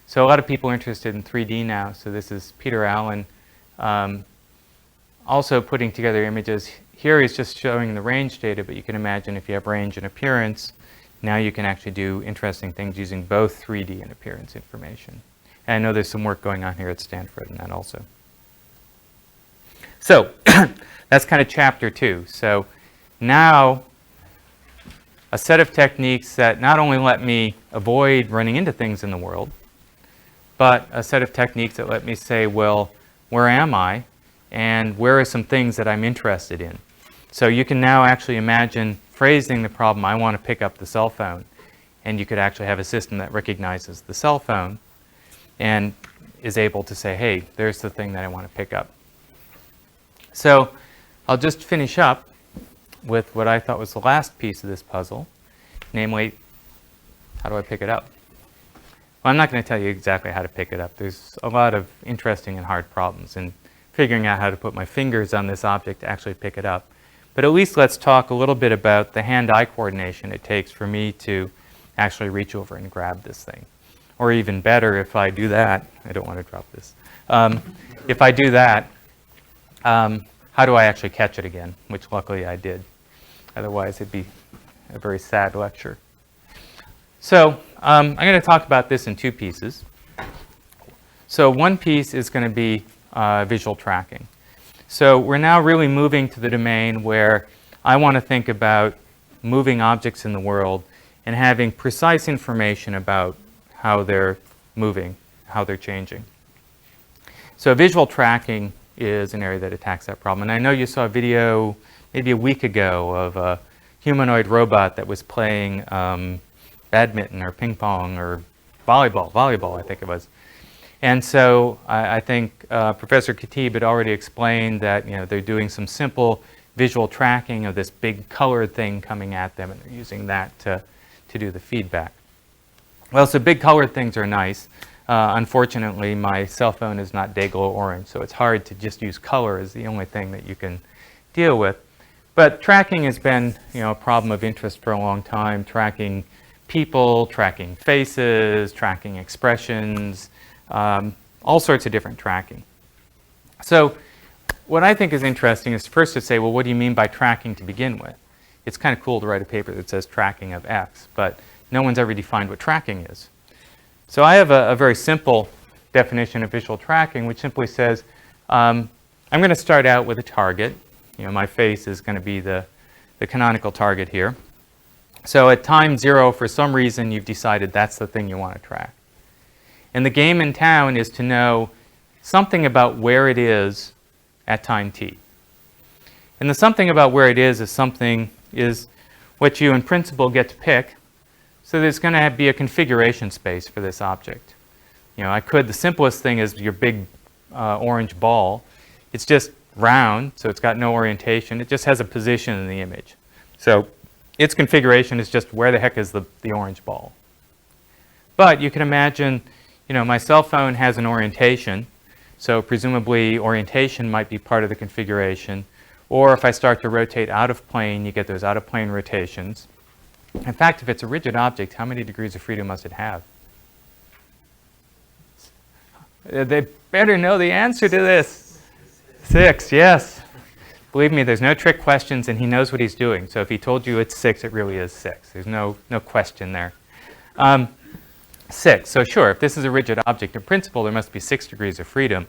So a lot of people are interested in 3D now. So this is Peter Allen also putting together images. Here he's just showing the range data, but you can imagine if you have range and appearance, now you can actually do interesting things using both 3D and appearance information. And I know there's some work going on here at Stanford in that also. So that's kind of chapter 2. So now a set of techniques that not only let me avoid running into things in the world, but a set of techniques that let me say, well, where am I? And where are some things that I'm interested in? So you can now actually imagine phrasing the problem, I want to pick up the cell phone. And you could actually have a system that recognizes the cell phone and is able to say, hey, there's the thing that I want to pick up. So I'll just finish up with what I thought was the last piece of this puzzle, namely, how do I pick it up? Well, I'm not going to tell you exactly how to pick it up. There's a lot of interesting and hard problems in figuring out how to put my fingers on this object to actually pick it up. But at least let's talk a little bit about the hand-eye coordination it takes for me to actually reach over and grab this thing. Or even better, if I do that, I don't want to drop this. If I do that, how do I actually catch it again? Which luckily I did. Otherwise, it'd be a very sad lecture. So I'm going to talk about this in two pieces. So one piece is going to be visual tracking. So we're now really moving to the domain where I want to think about moving objects in the world and having precise information about how they're moving, how they're changing. So visual tracking is an area that attacks that problem. And I know you saw a video maybe a week ago of a humanoid robot that was playing badminton or ping pong or volleyball I think it was. And so I think Professor Khotib had already explained that they're doing some simple visual tracking of this big colored thing coming at them, and they're using that to do the feedback. Well, so big colored things are nice. Unfortunately, my cell phone is not day-glow orange, so it's hard to just use color as the only thing that you can deal with. But tracking has been a problem of interest for a long time, tracking people, tracking faces, tracking expressions, all sorts of different tracking. So what I think is interesting is first to say, well, what do you mean by tracking to begin with? It's kind of cool to write a paper that says tracking of X, but no one's ever defined what tracking is. So I have a very simple definition of visual tracking, which simply says, I'm going to start out with a target. My face is going to be the canonical target here. So at time 0, for some reason, you've decided that's the thing you want to track. And the game in town is to know something about where it is at time t. And the something about where it is what you in principle get to pick. So there's going to be a configuration space for this object. The simplest thing is your big orange ball. It's just round, so it's got no orientation. It just has a position in the image. So its configuration is just where the heck is the orange ball. But you can imagine, my cell phone has an orientation, so presumably orientation might be part of the configuration. Or if I start to rotate out of plane, you get those out of plane rotations. In fact, if it's a rigid object, how many degrees of freedom must it have? They better know the answer to this. 6, yes. Believe me, there's no trick questions, and he knows what he's doing. So if he told you it's 6, it really is 6. There's no question there. 6. So sure, if this is a rigid object, in principle, there must be 6 degrees of freedom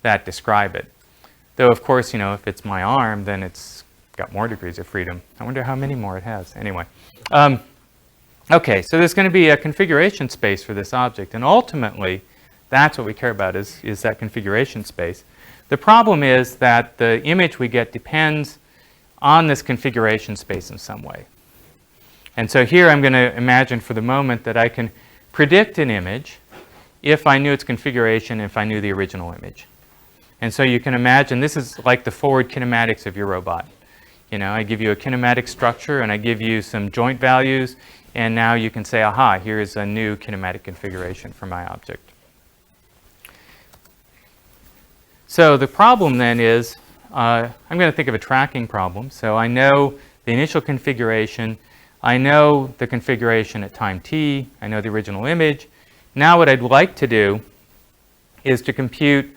that describe it. Though, of course, if it's my arm, then it's got more degrees of freedom. I wonder how many more it has. Anyway. Okay, so there's going to be a configuration space for this object, and ultimately, that's what we care about is that configuration space. The problem is that the image we get depends on this configuration space in some way. And so here I'm going to imagine for the moment that I can predict an image if I knew its configuration, if I knew the original image. And so you can imagine this is like the forward kinematics of your robot. I give you a kinematic structure and I give you some joint values, and now you can say, aha, here's a new kinematic configuration for my object. So the problem then is, I'm going to think of a tracking problem. So I know the initial configuration, I know the configuration at time t, I know the original image. Now what I'd like to do is to compute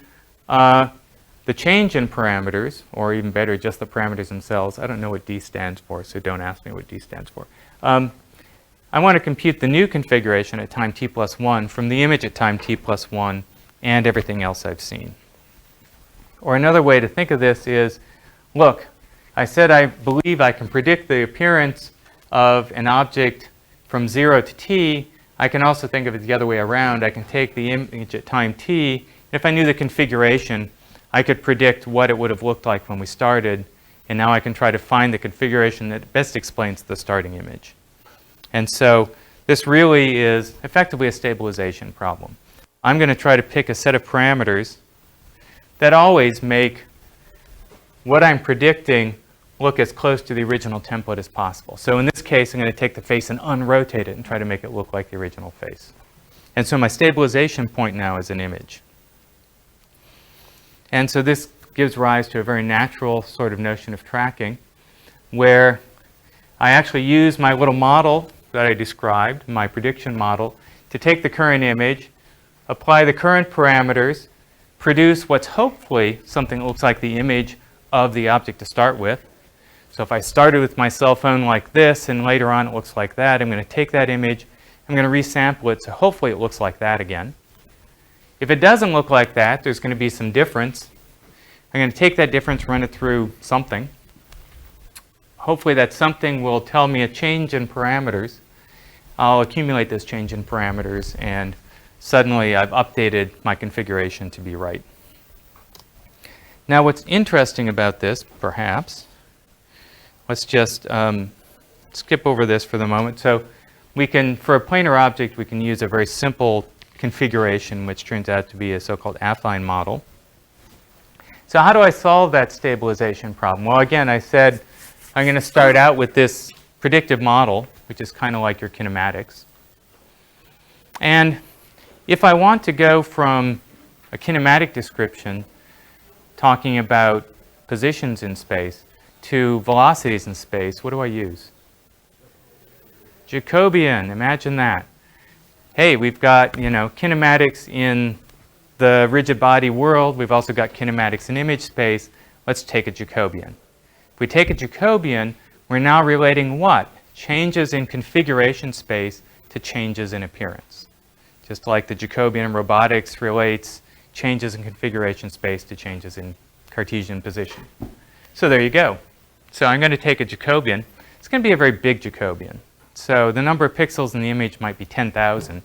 the change in parameters, or even better, just the parameters themselves. I don't know what D stands for, so don't ask me what D stands for. I want to compute the new configuration at time t plus 1 from the image at time t plus 1 and everything else I've seen. Or another way to think of this is, look, I said I believe I can predict the appearance of an object from 0 to t. I can also think of it the other way around. I can take the image at time t, and if I knew the configuration, I could predict what it would have looked like when we started, and now I can try to find the configuration that best explains the starting image. And so this really is effectively a stabilization problem. I'm going to try to pick a set of parameters that always make what I'm predicting look as close to the original template as possible. So in this case, I'm going to take the face and unrotate it and try to make it look like the original face. And so my stabilization point now is an image. And so this gives rise to a very natural sort of notion of tracking. where I actually use my little model that I described, my prediction model, to take the current image, apply the current parameters, produce what's hopefully something that looks like the image of the object to start with. So if I started with my cell phone like this and later on it looks like that, I'm going to take that image, I'm going to resample it so hopefully it looks like that again. If it doesn't look like that, there's going to be some difference. I'm going to take that difference, run it through something. Hopefully that something will tell me a change in parameters. I'll accumulate this change in parameters and suddenly I've updated my configuration to be right. Now what's interesting about this, perhaps, let's just skip over this for the moment. So we can, for a planar object, we can use a very simple configuration which turns out to be a so-called affine model. So how do I solve that stabilization problem? Well, again, I said I'm going to start out with this predictive model, which is kind of like your kinematics. And if I want to go from a kinematic description talking about positions in space to velocities in space, what do I use? Jacobian, imagine that. Hey, we've got, kinematics in the rigid body world. We've also got kinematics in image space. Let's take a Jacobian. If we take a Jacobian, we're now relating what? Changes in configuration space to changes in appearance. Just like the Jacobian in robotics relates changes in configuration space to changes in Cartesian position. So there you go. So I'm going to take a Jacobian. It's going to be a very big Jacobian. So the number of pixels in the image might be 10,000.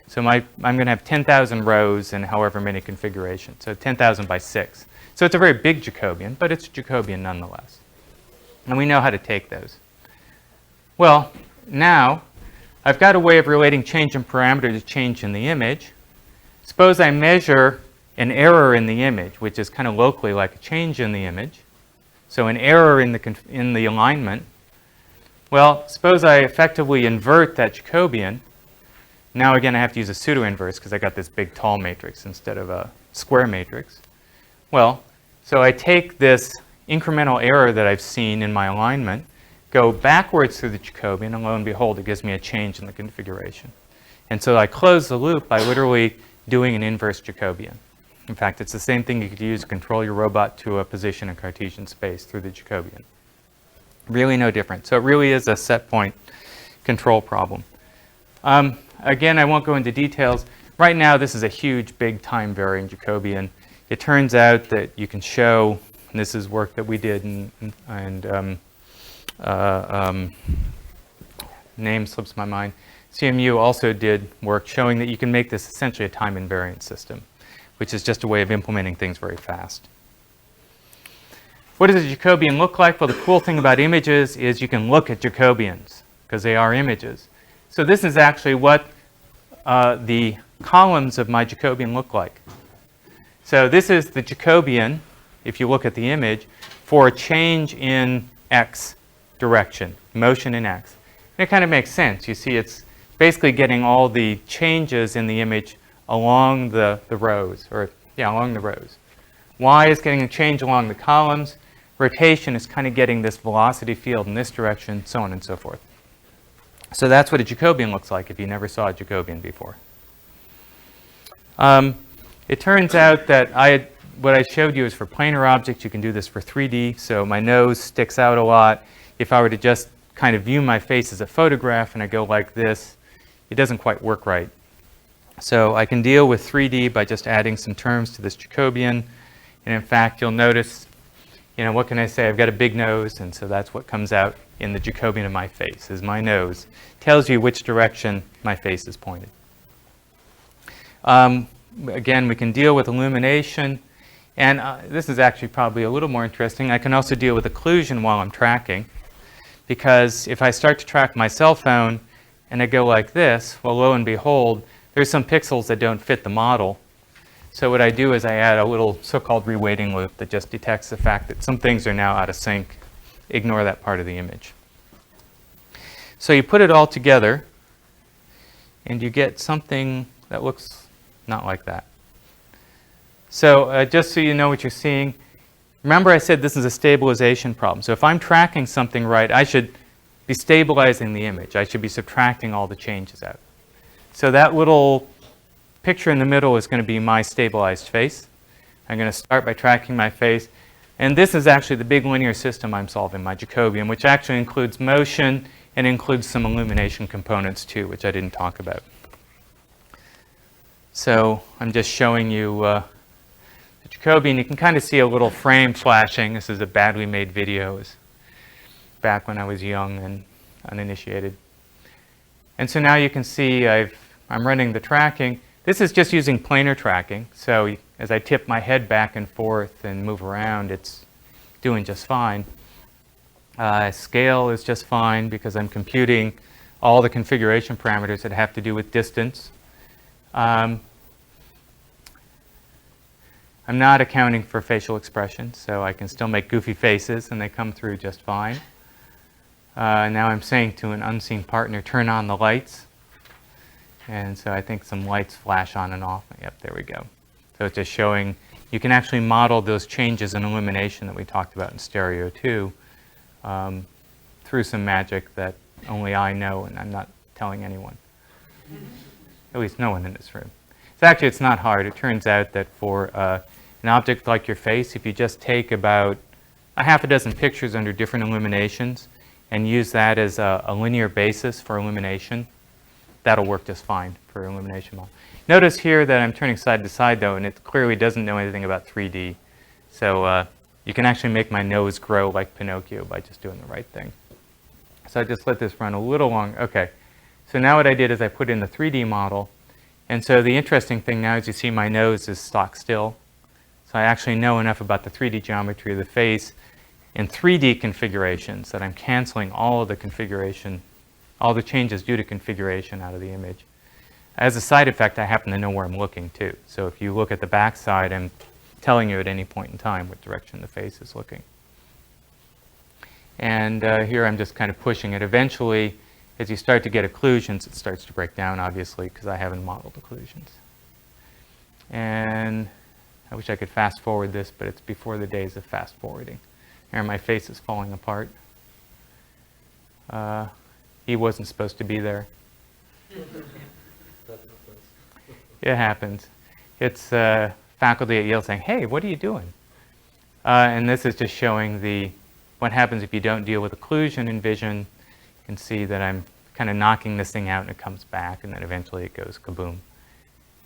So I'm going to have 10,000 rows and however many configurations. So 10,000 by 6. So it's a very big Jacobian, but it's a Jacobian nonetheless. And we know how to take those. Well, now I've got a way of relating change in parameter to change in the image. Suppose I measure an error in the image, which is kind of locally like a change in the image. So an error in the alignment. Well, suppose I effectively invert that Jacobian. Now again, I have to use a pseudo-inverse because I got this big tall matrix instead of a square matrix. Well, so I take this incremental error that I've seen in my alignment, go backwards through the Jacobian, and lo and behold, it gives me a change in the configuration. And so I close the loop by literally doing an inverse Jacobian. In fact, it's the same thing you could use to control your robot to a position in Cartesian space through the Jacobian. Really no different. So it really is a set point control problem. Again, I won't go into details. Right now, this is a huge, big time-varying Jacobian. It turns out that you can show, and this is work that we did, name slips my mind. CMU also did work showing that you can make this essentially a time-invariant system, which is just a way of implementing things very fast. What does a Jacobian look like? Well, the cool thing about images is you can look at Jacobians because they are images. So this is actually what the columns of my Jacobian look like. So this is the Jacobian, if you look at the image, for a change in x direction, motion in x. And it kind of makes sense. You see it's basically getting all the changes in the image along the rows, along the rows. Y is getting a change along the columns. Rotation is kind of getting this velocity field in this direction, so on and so forth. So that's what a Jacobian looks like if you never saw a Jacobian before. It turns out that what I showed you is for planar objects. You can do this for 3D. So my nose sticks out a lot. If I were to just kind of view my face as a photograph and I go like this, it doesn't quite work right. So I can deal with 3D by just adding some terms to this Jacobian. And in fact, you'll notice, what can I say? I've got a big nose, and so that's what comes out in the Jacobian of my face, is my nose. Tells you which direction my face is pointed. Again, we can deal with illumination. And this is actually probably a little more interesting. I can also deal with occlusion while I'm tracking. Because if I start to track my cell phone and I go like this, well, lo and behold, there's some pixels that don't fit the model. So what I do is I add a little so-called reweighting loop that just detects the fact that some things are now out of sync. Ignore that part of the image. So you put it all together, and you get something that looks not like that. So just so you know what you're seeing, remember I said this is a stabilization problem. So if I'm tracking something right, I should be stabilizing the image. I should be subtracting all the changes out. So that little picture in the middle is going to be my stabilized face. I'm going to start by tracking my face. And this is actually the big linear system I'm solving, my Jacobian, which actually includes motion and includes some illumination components too, which I didn't talk about. So I'm just showing you the Jacobian. You can kind of see a little frame flashing. This is a badly made video. It was back when I was young and uninitiated. And so now you can see I'm running the tracking. This is just using planar tracking. So as I tip my head back and forth and move around, it's doing just fine. Scale is just fine because I'm computing all the configuration parameters that have to do with distance. I'm not accounting for facial expressions, so I can still make goofy faces and they come through just fine. Now I'm saying to an unseen partner, turn on the lights. And so I think some lights flash on and off. Yep, there we go. So it's just showing you can actually model those changes in illumination that we talked about in stereo 2 through some magic that only I know and I'm not telling anyone. At least no one in this room. So actually it's not hard. It turns out that for an object like your face, if you just take about a half a dozen pictures under different illuminations and use that as a linear basis for illumination, that'll work just fine for illumination model. Notice here that I'm turning side to side though, and it clearly doesn't know anything about 3D. So you can actually make my nose grow like Pinocchio by just doing the right thing. So I just let this run a little long. Okay. So now what I did is I put in the 3D model. And so the interesting thing now is you see my nose is stock still. So I actually know enough about the 3D geometry of the face in 3D configurations that I'm canceling all of the configuration, all the changes due to configuration out of the image. As a side effect, I happen to know where I'm looking too. So if you look at the back side, I'm telling you at any point in time what direction the face is looking. And here I'm just kind of pushing it. Eventually, as you start to get occlusions, it starts to break down, obviously, because I haven't modeled occlusions. And I wish I could fast forward this, but it's before the days of fast forwarding. Here my face is falling apart. He wasn't supposed to be there. It happens. It's faculty at Yale saying, hey, what are you doing? And this is just showing what happens if you don't deal with occlusion in vision. You can see that I'm kind of knocking this thing out and it comes back and then eventually it goes kaboom.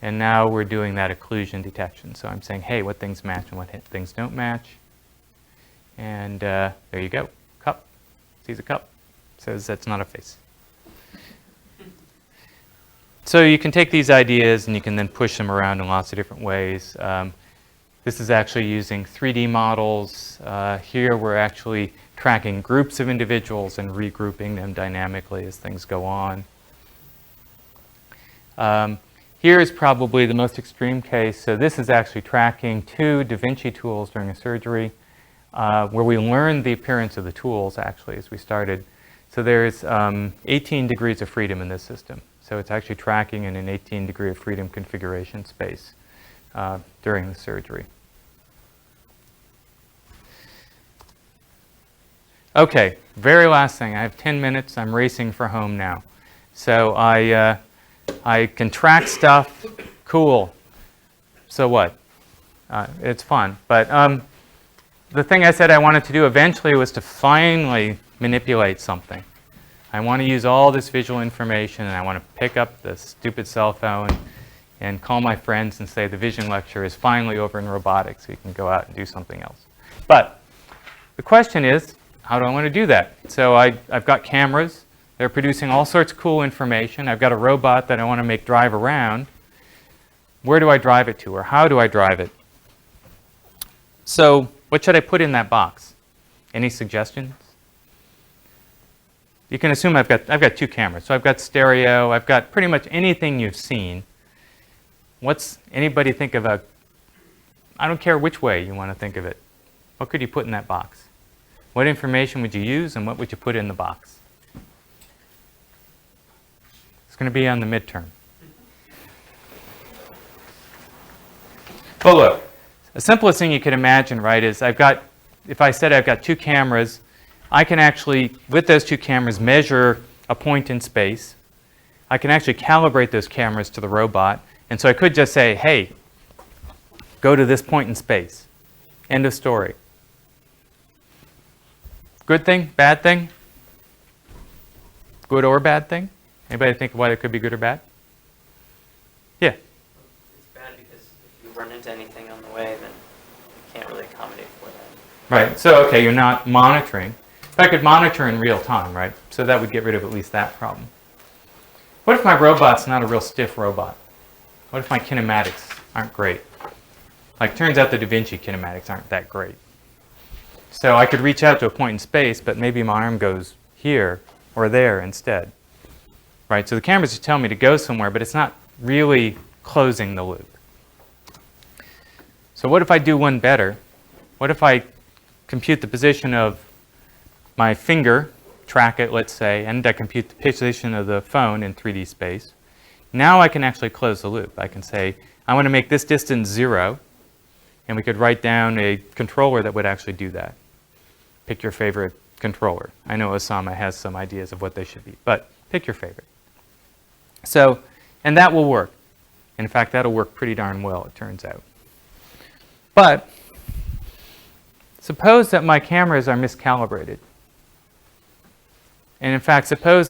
And now we're doing that occlusion detection. So I'm saying, hey, what things match and what things don't match. And there you go. Cup. Sees a cup. Says that's not a face. So you can take these ideas and you can then push them around in lots of different ways. This is actually using 3D models. Here we're actually tracking groups of individuals and regrouping them dynamically as things go on. Here is probably the most extreme case. So this is actually tracking 2 Da Vinci tools during a surgery where we learned the appearance of the tools actually as we started. So there's 18 degrees of freedom in this system. So it's actually tracking in an 18 degree of freedom configuration space during the surgery. Okay, very last thing. I have 10 minutes. I'm racing for home now. So I can track stuff. Cool. So what? It's fun. But the thing I said I wanted to do eventually was to finally manipulate something. I want to use all this visual information and I want to pick up the stupid cell phone and call my friends and say the vision lecture is finally over in robotics. So you can go out and do something else. But the question is, how do I want to do that? So I've got cameras. They're producing all sorts of cool information. I've got a robot that I want to make drive around. Where do I drive it to, or how do I drive it? So what should I put in that box? Any suggestions? You can assume I've got 2 cameras. So I've got stereo. I've got pretty much anything you've seen. Anybody think of I don't care which way you want to think of it. What could you put in that box? What information would you use and what would you put in the box? It's going to be on the midterm. But look, the simplest thing you could imagine, right, is I've got if I said I've got two cameras, I can actually, with those two cameras, measure a point in space. I can actually calibrate those cameras to the robot. And so I could just say, hey, go to this point in space. End of story. Good thing? Bad thing? Good or bad thing? Anybody think why it could be good or bad? Yeah. It's bad because if you run into anything on the way, then you can't really accommodate for that. Right. So, okay, you're not monitoring. If I could monitor in real time, right? So that would get rid of at least that problem. What if my robot's not a real stiff robot? What if my kinematics aren't great? Like, turns out the Da Vinci kinematics aren't that great. So I could reach out to a point in space, but maybe my arm goes here or there instead. Right? So the cameras just tell me to go somewhere, but it's not really closing the loop. So what if I do one better? What if I compute the position of my finger, track it, let's say, and I compute the position of the phone in 3D space? Now I can actually close the loop. I can say, I want to make this distance 0, and we could write down a controller that would actually do that. Pick your favorite controller. I know Osama has some ideas of what they should be, but pick your favorite. So, and that will work. In fact, that'll work pretty darn well, it turns out. But suppose that my cameras are miscalibrated. And in fact, suppose